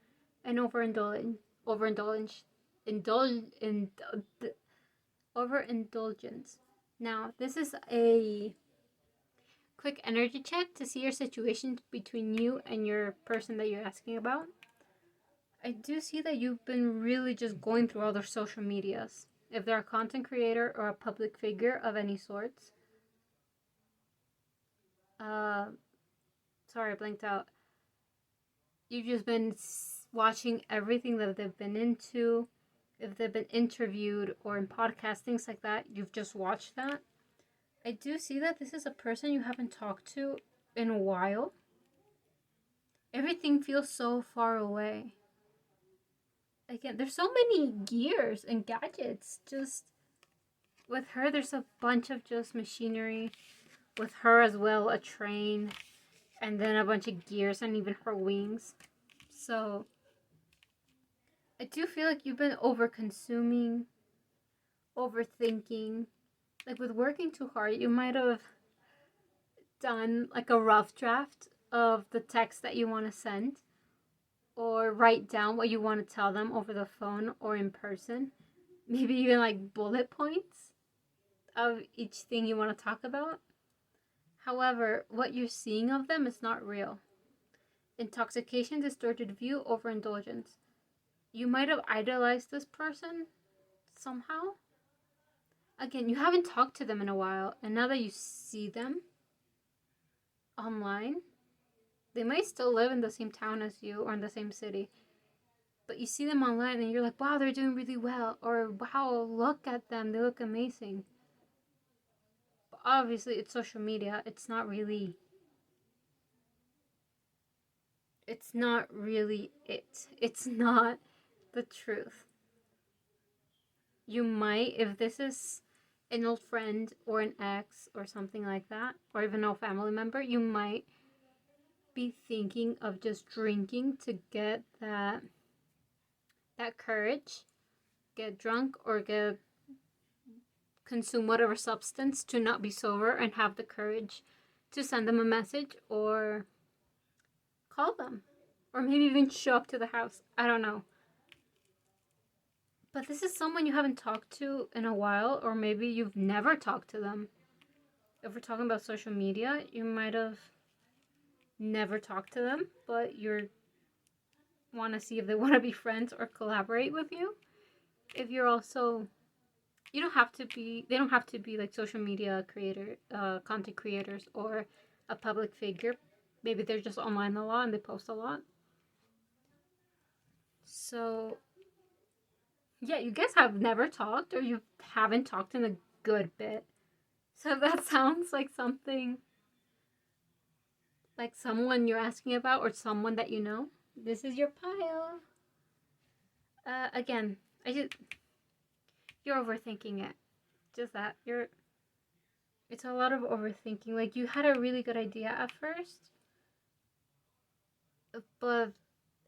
and overindulgence. Now, this is a quick energy check to see your situation between you and your person that you're asking about. I do see that you've been really just going through all their social medias. If they're a content creator or a public figure of any sorts. Sorry, I blanked out. You've just been watching everything that they've been into. If they've been interviewed or in podcasts, things like that, you've just watched that. I do see that this is a person you haven't talked to in a while. Everything feels so far away. Again, there's so many gears and gadgets. Just with her, there's a bunch of just machinery. With her as well, a train. And then a bunch of gears and even her wings. So I do feel like you've been over-consuming, overthinking. Like with working too hard, you might have done like a rough draft of the text that you want to send, or write down what you want to tell them over the phone or in person. Maybe even like bullet points of each thing you want to talk about. However, what you're seeing of them is not real. Intoxication, distorted view, overindulgence. You might have idolized this person somehow. Again, you haven't talked to them in a while, and now that you see them online, they might still live in the same town as you or in the same city, but you see them online and you're like, wow, they're doing really well, or wow, look at them, they look amazing. But obviously, it's social media. It's not really it. It's not the truth. You might, if this is an old friend or an ex or something like that, or even a family member, you might be thinking of just drinking to get that courage, get drunk, or consume whatever substance to not be sober and have the courage to send them a message or call them, or maybe even show up to the house. I don't know. But this is someone you haven't talked to in a while, or maybe you've never talked to them. If we're talking about social media, you might have never talked to them, but you want to see if they want to be friends or collaborate with you. If you're also, they don't have to be like social media content creators or a public figure. Maybe they're just online a lot and they post a lot. So yeah, you guys have never talked, or you haven't talked in a good bit. So if that sounds like something, like someone you're asking about or someone that you know, this is your pile. Again, you're overthinking it. Just that. It's a lot of overthinking. Like, you had a really good idea at first,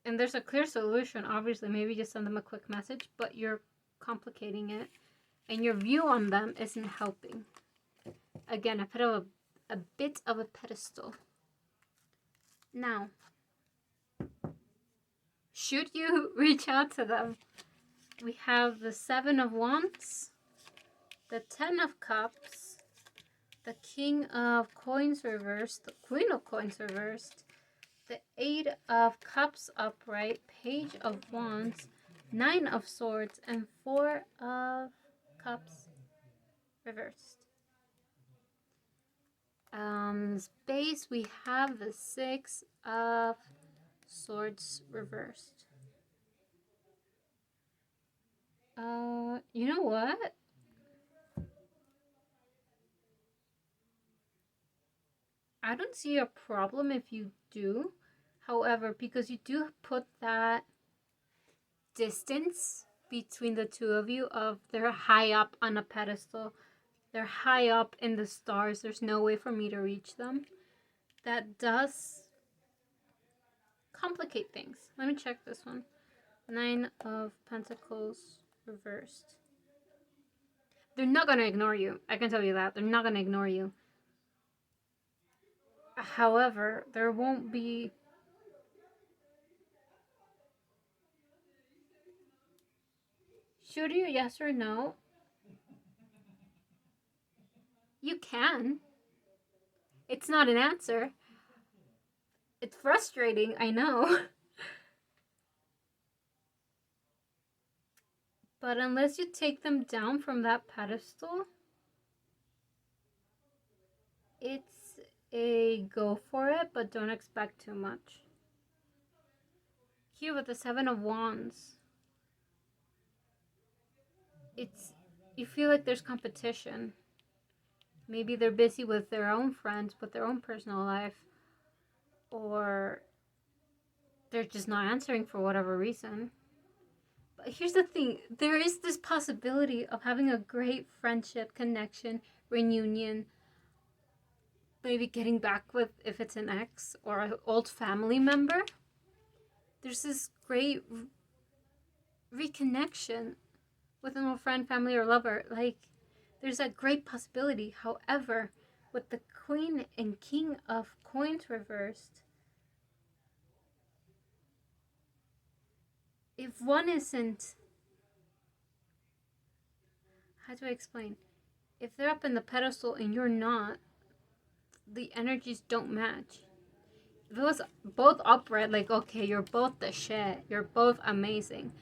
and there's a clear solution, obviously. Maybe just send them a quick message, but you're complicating it, and your view on them isn't helping. Again, I put a bit of a pedestal. Now, should you reach out to them? We have the 7 of Wands, the 10 of Cups, the King of Coins reversed, the Queen of Coins reversed, the 8 of Cups upright, Page of Wands, 9 of Swords, and 4 of Cups reversed. Space, we have the 6 of Swords reversed. You know what? I don't see a problem if you do. However, because you do put that distance between the two of you of they're high up on a pedestal, they're high up in the stars, there's no way for me to reach them. That does complicate things. Let me check this one. 9 of Pentacles reversed. They're not going to ignore you. I can tell you that. They're not going to ignore you. However, there won't be... Should you, yes or no? You can. It's not an answer. It's frustrating, I know. But unless you take them down from that pedestal, it's a go for it, but don't expect too much. Here with the 7 of Wands, you feel like there's competition. Maybe they're busy with their own friends, with their own personal life, or they're just not answering for whatever reason. But here's the thing, there is this possibility of having a great friendship, connection, reunion, maybe getting back with, if it's an ex or an old family member. There's this great reconnection with an old friend, family, or lover. Like, there's a great possibility. However, with the Queen and King of Coins reversed, if one isn't... How do I explain? If they're up in the pedestal and you're not, the energies don't match. If it was both upright, like, okay, you're both the shit, you're both amazing.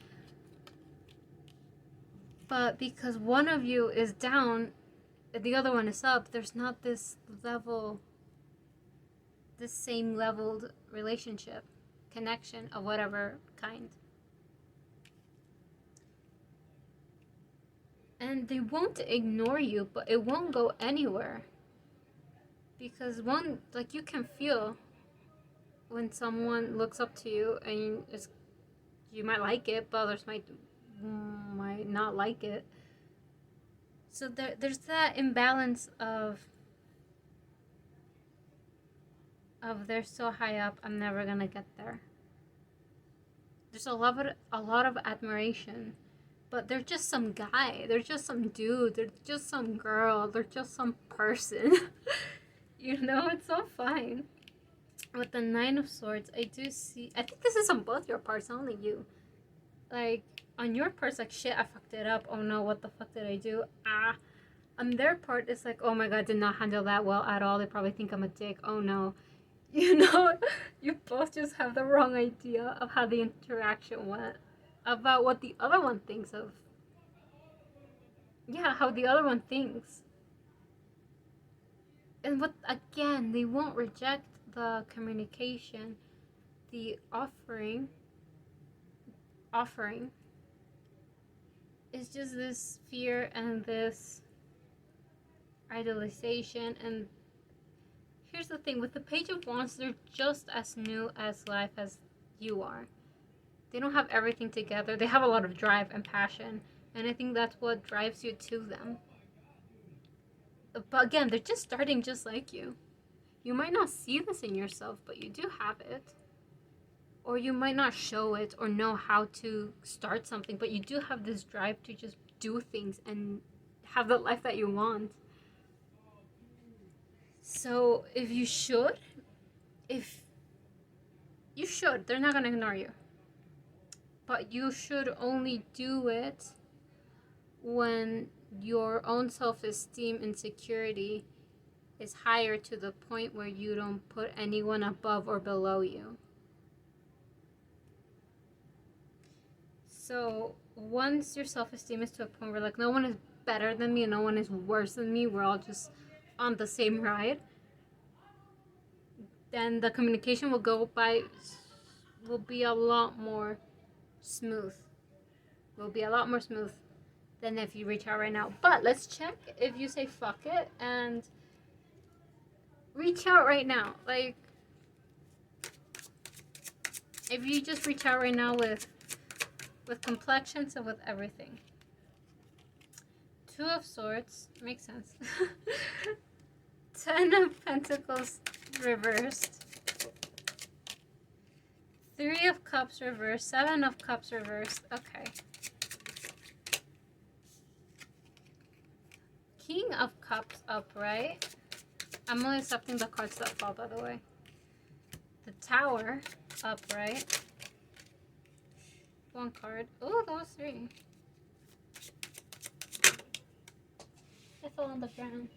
But because one of you is down, the other one is up, there's not this level, this same leveled relationship, connection of whatever kind. And they won't ignore you, but it won't go anywhere. Because one, like, you can feel when someone looks up to you and you might like it, but others might not like it. So there's that imbalance of they're so high up, I'm never gonna get there. There's a lot of admiration, but they're just some guy, they're just some dude, they're just some girl, they're just some person. You know, it's so fine. With the 9 of Swords, I think this is on both your parts, not only you. Like, on your part, like, shit, I fucked it up. Oh no, what the fuck did I do? On their part, it's like, oh my god, did not handle that well at all. They probably think I'm a dick. Oh no. You know, you both just have the wrong idea of how the interaction went. About what the other one thinks of. Yeah, how the other one thinks. And again, they won't reject the communication, the offering is just this fear and this idolization. And here's the thing, with the Page of Wands, they're just as new as life as you are. They don't have everything together. They have a lot of drive and passion, and I think that's what drives you to them. But again, they're just starting just like you. You might not see this in yourself, but you do have it. Or you might not show it or know how to start something, but you do have this drive to just do things and have the life that you want. So if you should, they're not going to ignore you. But you should only do it when your own self-esteem and security is higher to the point where you don't put anyone above or below you. So once your self-esteem is to a point where, like, no one is better than me and no one is worse than me, we're all just on the same ride, then the communication will be a lot more smooth. than if you reach out right now. But let's check if you say fuck it and reach out right now. Like, if you just reach out right now with complexions and with everything. Two of Swords, makes sense. 10 of Pentacles reversed. 3 of Cups reversed. 7 of Cups reversed. Okay. King of Cups upright. I'm only accepting the cards that fall, by the way. The Tower upright. 1 card. Oh, that was 3. It fell on the ground.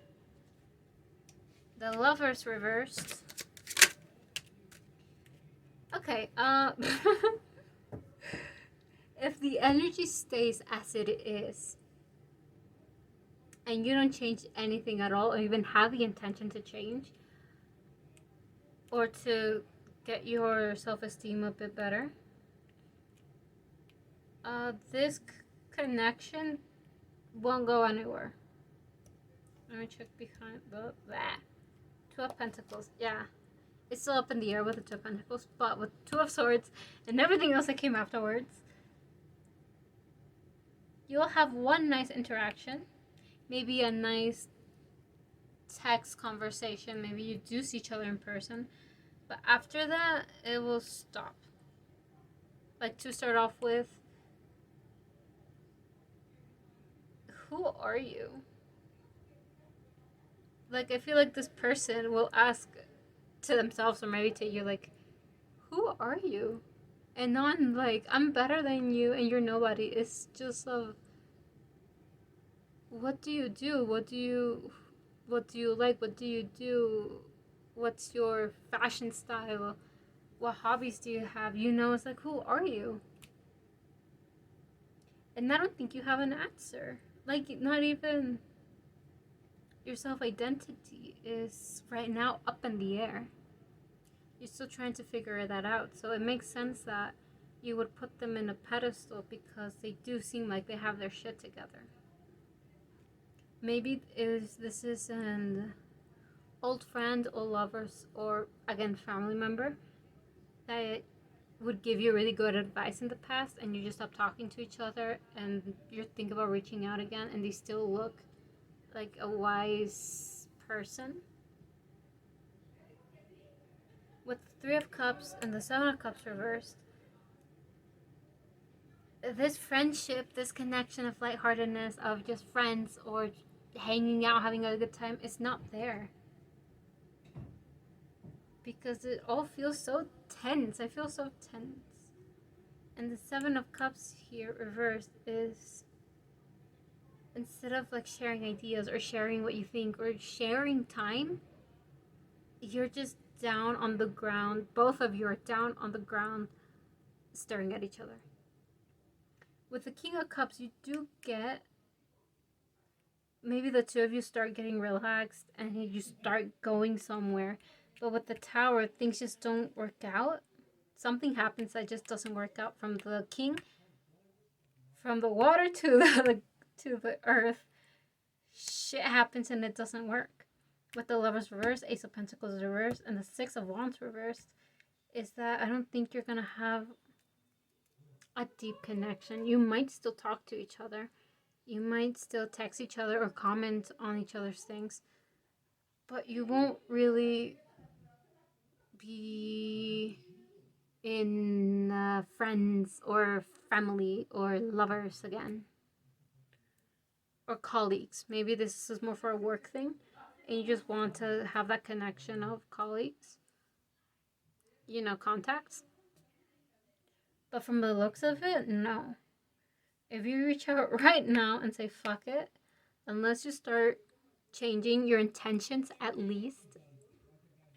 The Lovers reversed. Okay, if the energy stays as it is, and you don't change anything at all, or even have the intention to change, or to get your self-esteem a bit better, this connection won't go anywhere. Let me check behind that. 2 of Pentacles, yeah. It's still up in the air with the 2 of Pentacles, but with 2 of Swords and everything else that came afterwards, you'll have one nice interaction. Maybe a nice text conversation. Maybe you do see each other in person. But after that, it will stop. Like, to start off with, who are you? Like, I feel like this person will ask to themselves, or maybe to you, like, who are you? And not like, I'm better than you and you're nobody. It's just of, what do you do? What do you like? What do you do? What's your fashion style? What hobbies do you have? You know, it's like, who are you? And I don't think you have an answer. Like, not even your self-identity is right now up in the air. You're still trying to figure that out. So it makes sense that you would put them in a pedestal, because they do seem like they have their shit together. Maybe this is an old friend or lovers, or again family member, that would give you really good advice in the past, and you just stop talking to each other, and you're thinking about reaching out again, and they still look like a wise person. With the 3 of Cups and the 7 of Cups reversed, this friendship, this connection of lightheartedness, of just friends or hanging out, having a good time, is not there. Because it all feels so tense. I feel so tense. And the 7 of Cups here reversed is, instead of like sharing ideas or sharing what you think or sharing time, you're just down on the ground. Both of you are down on the ground staring at each other. With the King of Cups, you do get, maybe the 2 of you start getting relaxed and you start going somewhere. But with the Tower, things just don't work out. Something happens that just doesn't work out. From the King, from the water to the earth, shit happens and it doesn't work. With the Lovers reversed, Ace of Pentacles reversed, and the 6 of Wands reversed, is that I don't think you're gonna have a deep connection. You might still talk to each other. You might still text each other or comment on each other's things. But you won't really be in friends or family or lovers again. Or colleagues. Maybe this is more for a work thing, and you just want to have that connection of colleagues. You know, contacts. But from the looks of it, no. If you reach out right now and say fuck it, unless you start changing your intentions at least,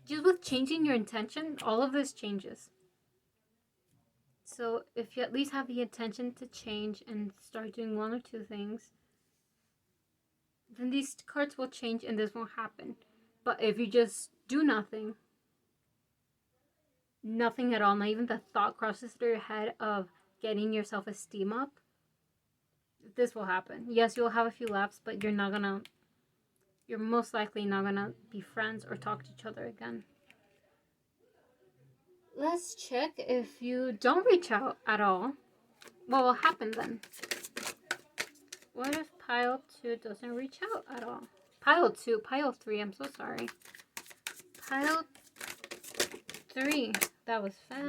just with changing your intention, all of this changes. So if you at least have the intention to change and start doing 1 or 2 things, then these cards will change and this won't happen. But if you just do nothing at all, not even the thought crosses through your head of getting your self-esteem up, this will happen. Yes, you'll have a few laughs, but you're most likely not gonna be friends or talk to each other again. Let's check if you don't reach out at all. What will happen then? What if pile 2 doesn't reach out at all? Pile 3, I'm so sorry. Pile 3. That was fast.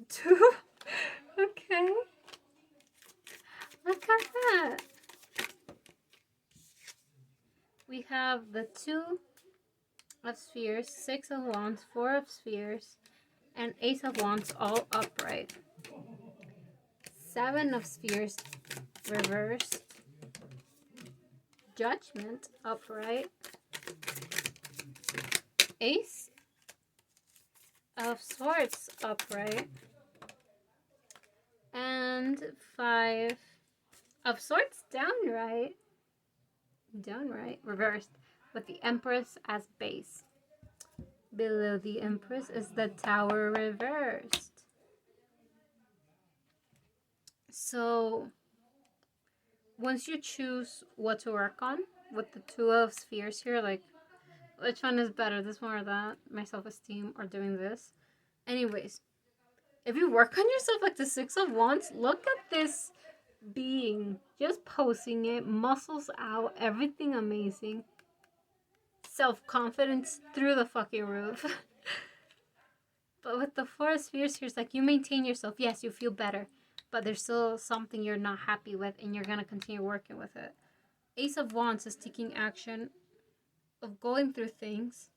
2. Okay. Look at that. We have the 2 of spheres, 6 of wands, 4 of spheres, and Ace of wands all upright. 7 of spheres reversed. Judgment upright. Ace of swords upright. And 5 of swords downright. Reversed. With the Empress as base. Below the Empress is the Tower reversed. So, once you choose what to work on with the 2 of spheres here, like, which one is better, this one or that, my self-esteem or doing this? Anyways, if you work on yourself like the 6 of wands, look at this being just posing it, muscles out, everything amazing. Self-confidence through the fucking roof. But with the 4 of spheres here, it's like you maintain yourself. Yes, you feel better, but there's still something you're not happy with, and you're gonna continue working with it. Ace of wands is taking action, of going through things,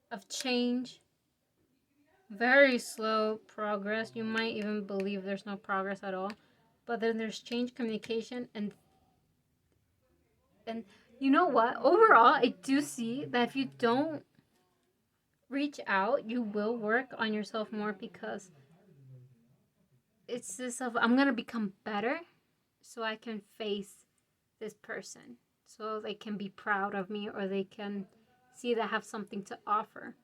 of change. Very slow progress. You might even believe there's no progress at all, but then there's change, communication, and you know what? Overall, I do see that if you don't reach out, you will work on yourself more, because it's this of, I'm going to become better so I can face this person. So they can be proud of me, or they can see that I have something to offer.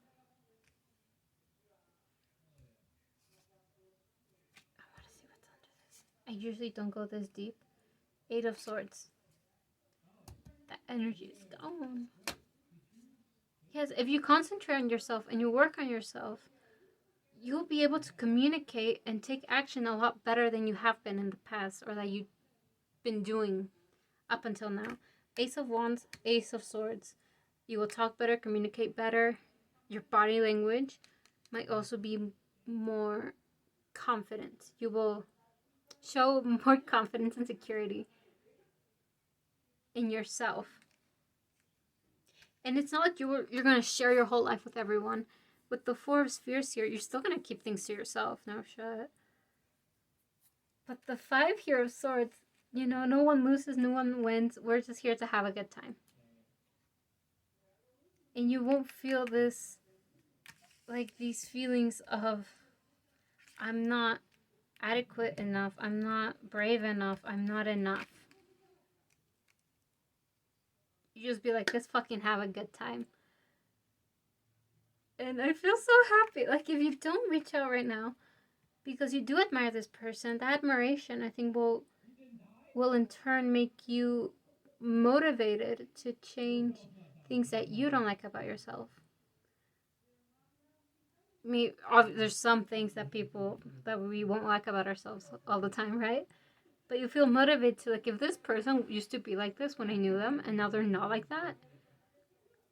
I want to see what's under this. I usually don't go this deep. 8 of swords. That energy is gone. Yes, if you concentrate on yourself and you work on yourself, you'll be able to communicate and take action a lot better than you have been in the past, or that you've been doing up until now. Ace of wands, Ace of swords. You will talk better, communicate better. Your body language might also be more confident. You will show more confidence and security in yourself. And it's not like you're going to share your whole life with everyone. With the 4 of spheres here, you're still going to keep things to yourself. No shit. But the 5 here of swords, you know, no one loses, no one wins. We're just here to have a good time. And you won't feel this, like, these feelings of, I'm not adequate enough, I'm not brave enough, I'm not enough. You just be like, let's fucking have a good time. And I feel so happy. Like, if you don't reach out right now, because you do admire this person, that admiration, I think, will in turn make you motivated to change things that you don't like about yourself. I mean, there's some things that we won't like about ourselves all the time, right? But you feel motivated to, like, if this person used to be like this when I knew them, and now they're not like that,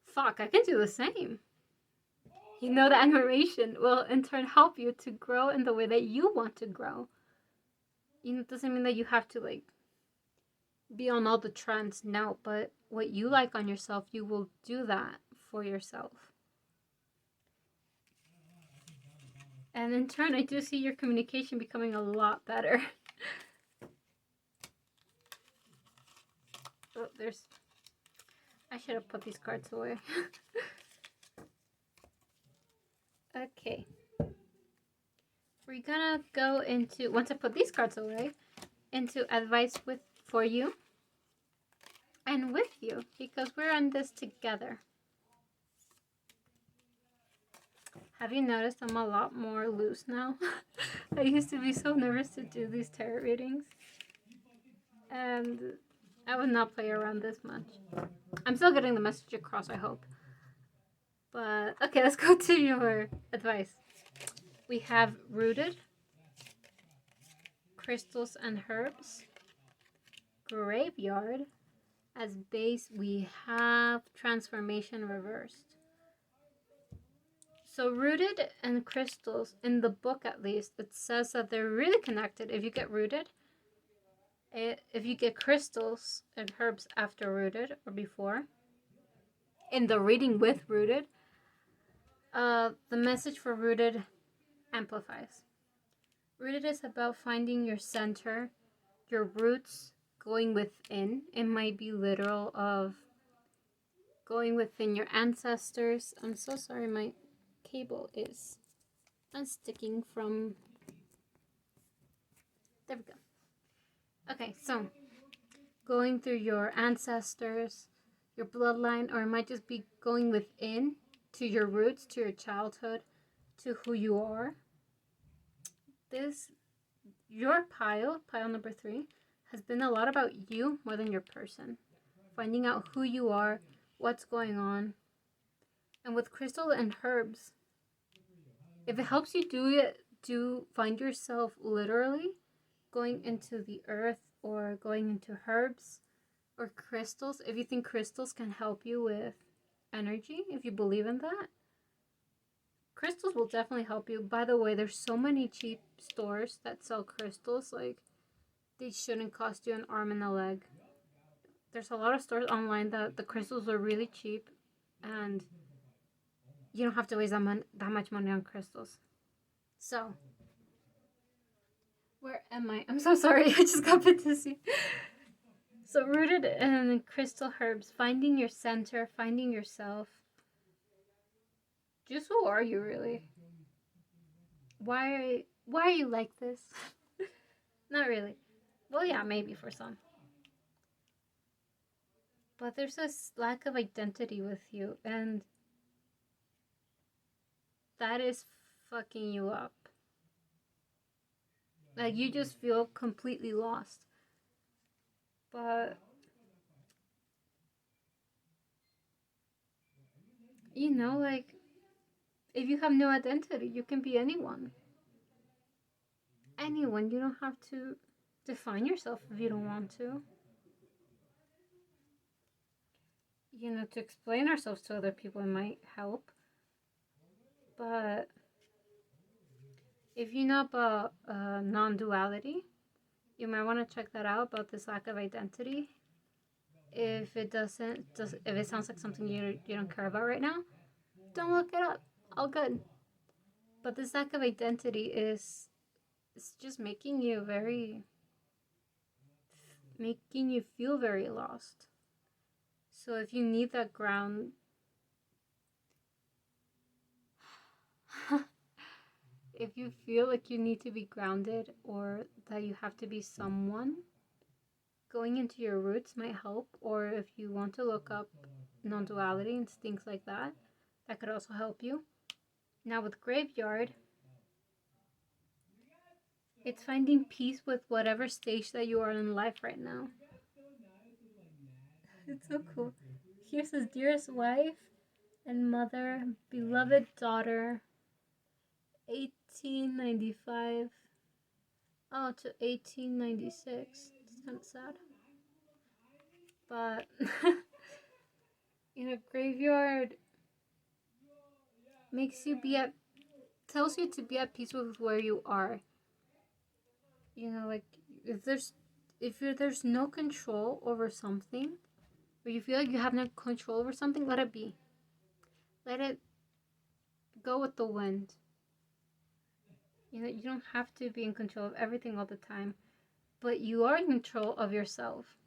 fuck, I can do the same. You know, the admiration will in turn help you to grow in the way that you want to grow. You know, it doesn't mean that you have to, like, be on all the trends, no, but what you like on yourself, you will do that for yourself. And in turn, I do see your communication becoming a lot better. Oh, I should have put these cards away. Okay. We're gonna go into, once I put these cards away, into advice for you and with you, because we're on this together. Have you noticed I'm a lot more loose now? I used to be so nervous to do these tarot readings. And I would not play around this much. I'm still getting the message across, I hope. But, okay, let's go to your advice. We have Rooted, Crystals and Herbs, Graveyard. As base, we have Transformation Reversed. So Rooted and Crystals, in the book at least, it says that they're really connected. If you get Rooted, if you get Crystals and Herbs after Rooted or before, in the reading with Rooted, the message for Rooted amplifies. Rooted is about finding your center, your roots, going within. It might be literal of going within your ancestors. I'm so sorry, my cable is unsticking from... There we go. Okay, so going through your ancestors, your bloodline, or it might just be going within to your roots, to your childhood, to who you are. Your pile number 3, has been a lot about you more than your person. Finding out who you are, what's going on. And with crystal and herbs, if it helps you do find yourself literally going into the earth or going into herbs or crystals, if you think crystals can help you with energy, if you believe in that, crystals will definitely help you. By the way, there's so many cheap stores that sell crystals. Like, they shouldn't cost you an arm and a leg. There's a lot of stores online that the crystals are really cheap, and you don't have to waste that much money on crystals. So, where am I? I'm so sorry. I just got a bit dizzy. So, Rooted in crystal herbs, finding your center, finding yourself. Just who are you really? Why are you like this? Not really. Well, yeah, maybe for some. But there's this lack of identity with you, and that is fucking you up. Like, you just feel completely lost. But, you know, like, if you have no identity, you can be anyone. Anyone. You don't have to define yourself if you don't want to. You know, to explain ourselves to other people, it might help. But if you know about non-duality, you might want to check that out, about this lack of identity. If it if it sounds like something you don't care about right now, don't look it up. All good. But this lack of identity is just making you feel very lost. So if you need that ground, if you feel like you need to be grounded or that you have to be someone, going into your roots might help. Or if you want to look up non-duality and things like that, that could also help you. Now with Graveyard, it's finding peace with whatever stage that you are in life right now. It's so cool. Here says, dearest wife and mother, beloved daughter, 1895 to 1896. It's kind of sad. But, Graveyard tells you to be at peace with where you are. Like, if there's no control over something, or you feel like you have no control over something, let it be. Let it go with the wind. You don't have to be in control of everything all the time, but you are in control of yourself.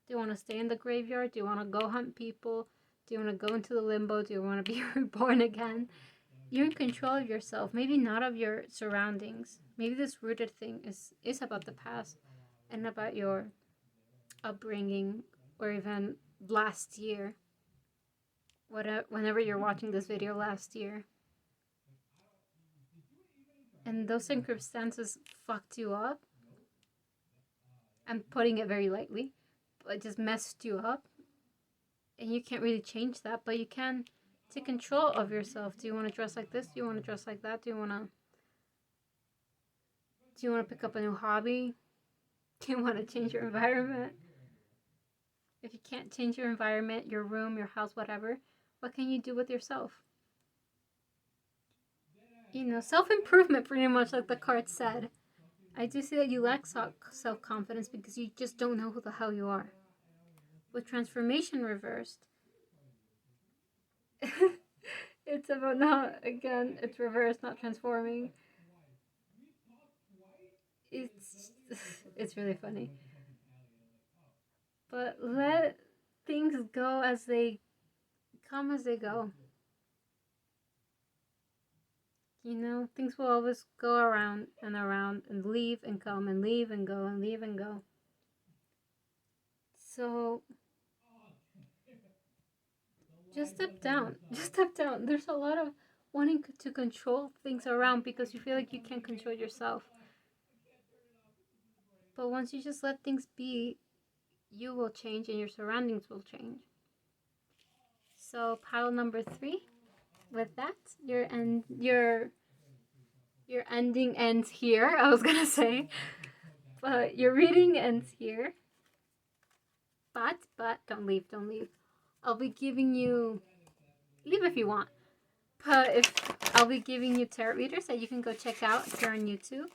Do you want to stay in the graveyard? Do you want to go hunt people? Do you want to go into the limbo? Do you want to be reborn again? You're in control of yourself. Maybe not of your surroundings. Maybe this rooted thing is about the past and about your upbringing, or even last year. Whenever you're watching this video, last year. and those circumstances fucked you up. I'm putting it very lightly, but it just messed you up. And you can't really change that, but you can take control of yourself. Do you want to dress like this? Do you want to dress like that? Do you want to pick up a new hobby? Do you want to change your environment? If you can't change your environment, your room, your house, whatever, what can you do with yourself? You know, self-improvement, pretty much like the card said. I do see that you lack self-confidence because you just don't know who the hell you are. With transformation reversed, it's about not, again, it's reversed, not transforming. It's really funny. But let things go as they come as they go. You know, things will always go around and leave and come and leave and go and leave and go. So just step down. Just step down. There's a lot of wanting to control things around because you feel like you can't control yourself. But once you just let things be, you will change and your surroundings will change. So pile number 3. With that, your ending ends here, I was gonna say. But your reading ends here. But don't leave. I'll be giving you, leave if you want. But if I'll be giving you tarot readers that you can go check out if you're on YouTube.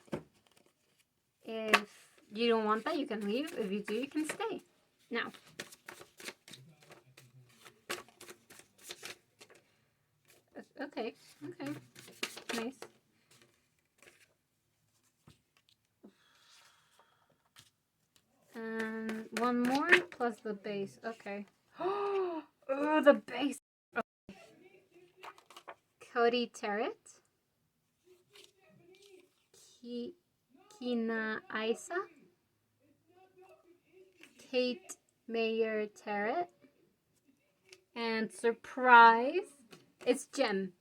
If you don't want that, you can leave. If you do, you can stay. Now, okay, nice. And one more plus the base. Okay. Oh, the base. Okay. Cody Tarot. Kina Isa. Kate Mayer Tarot. And surprise, it's Gem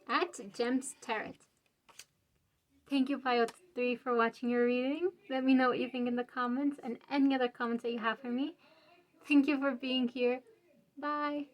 at Gem's Tarot. Thank you, Pile 3, for watching your reading. Let me know what you think in the comments and any other comments that you have for me. Thank you for being here. Bye.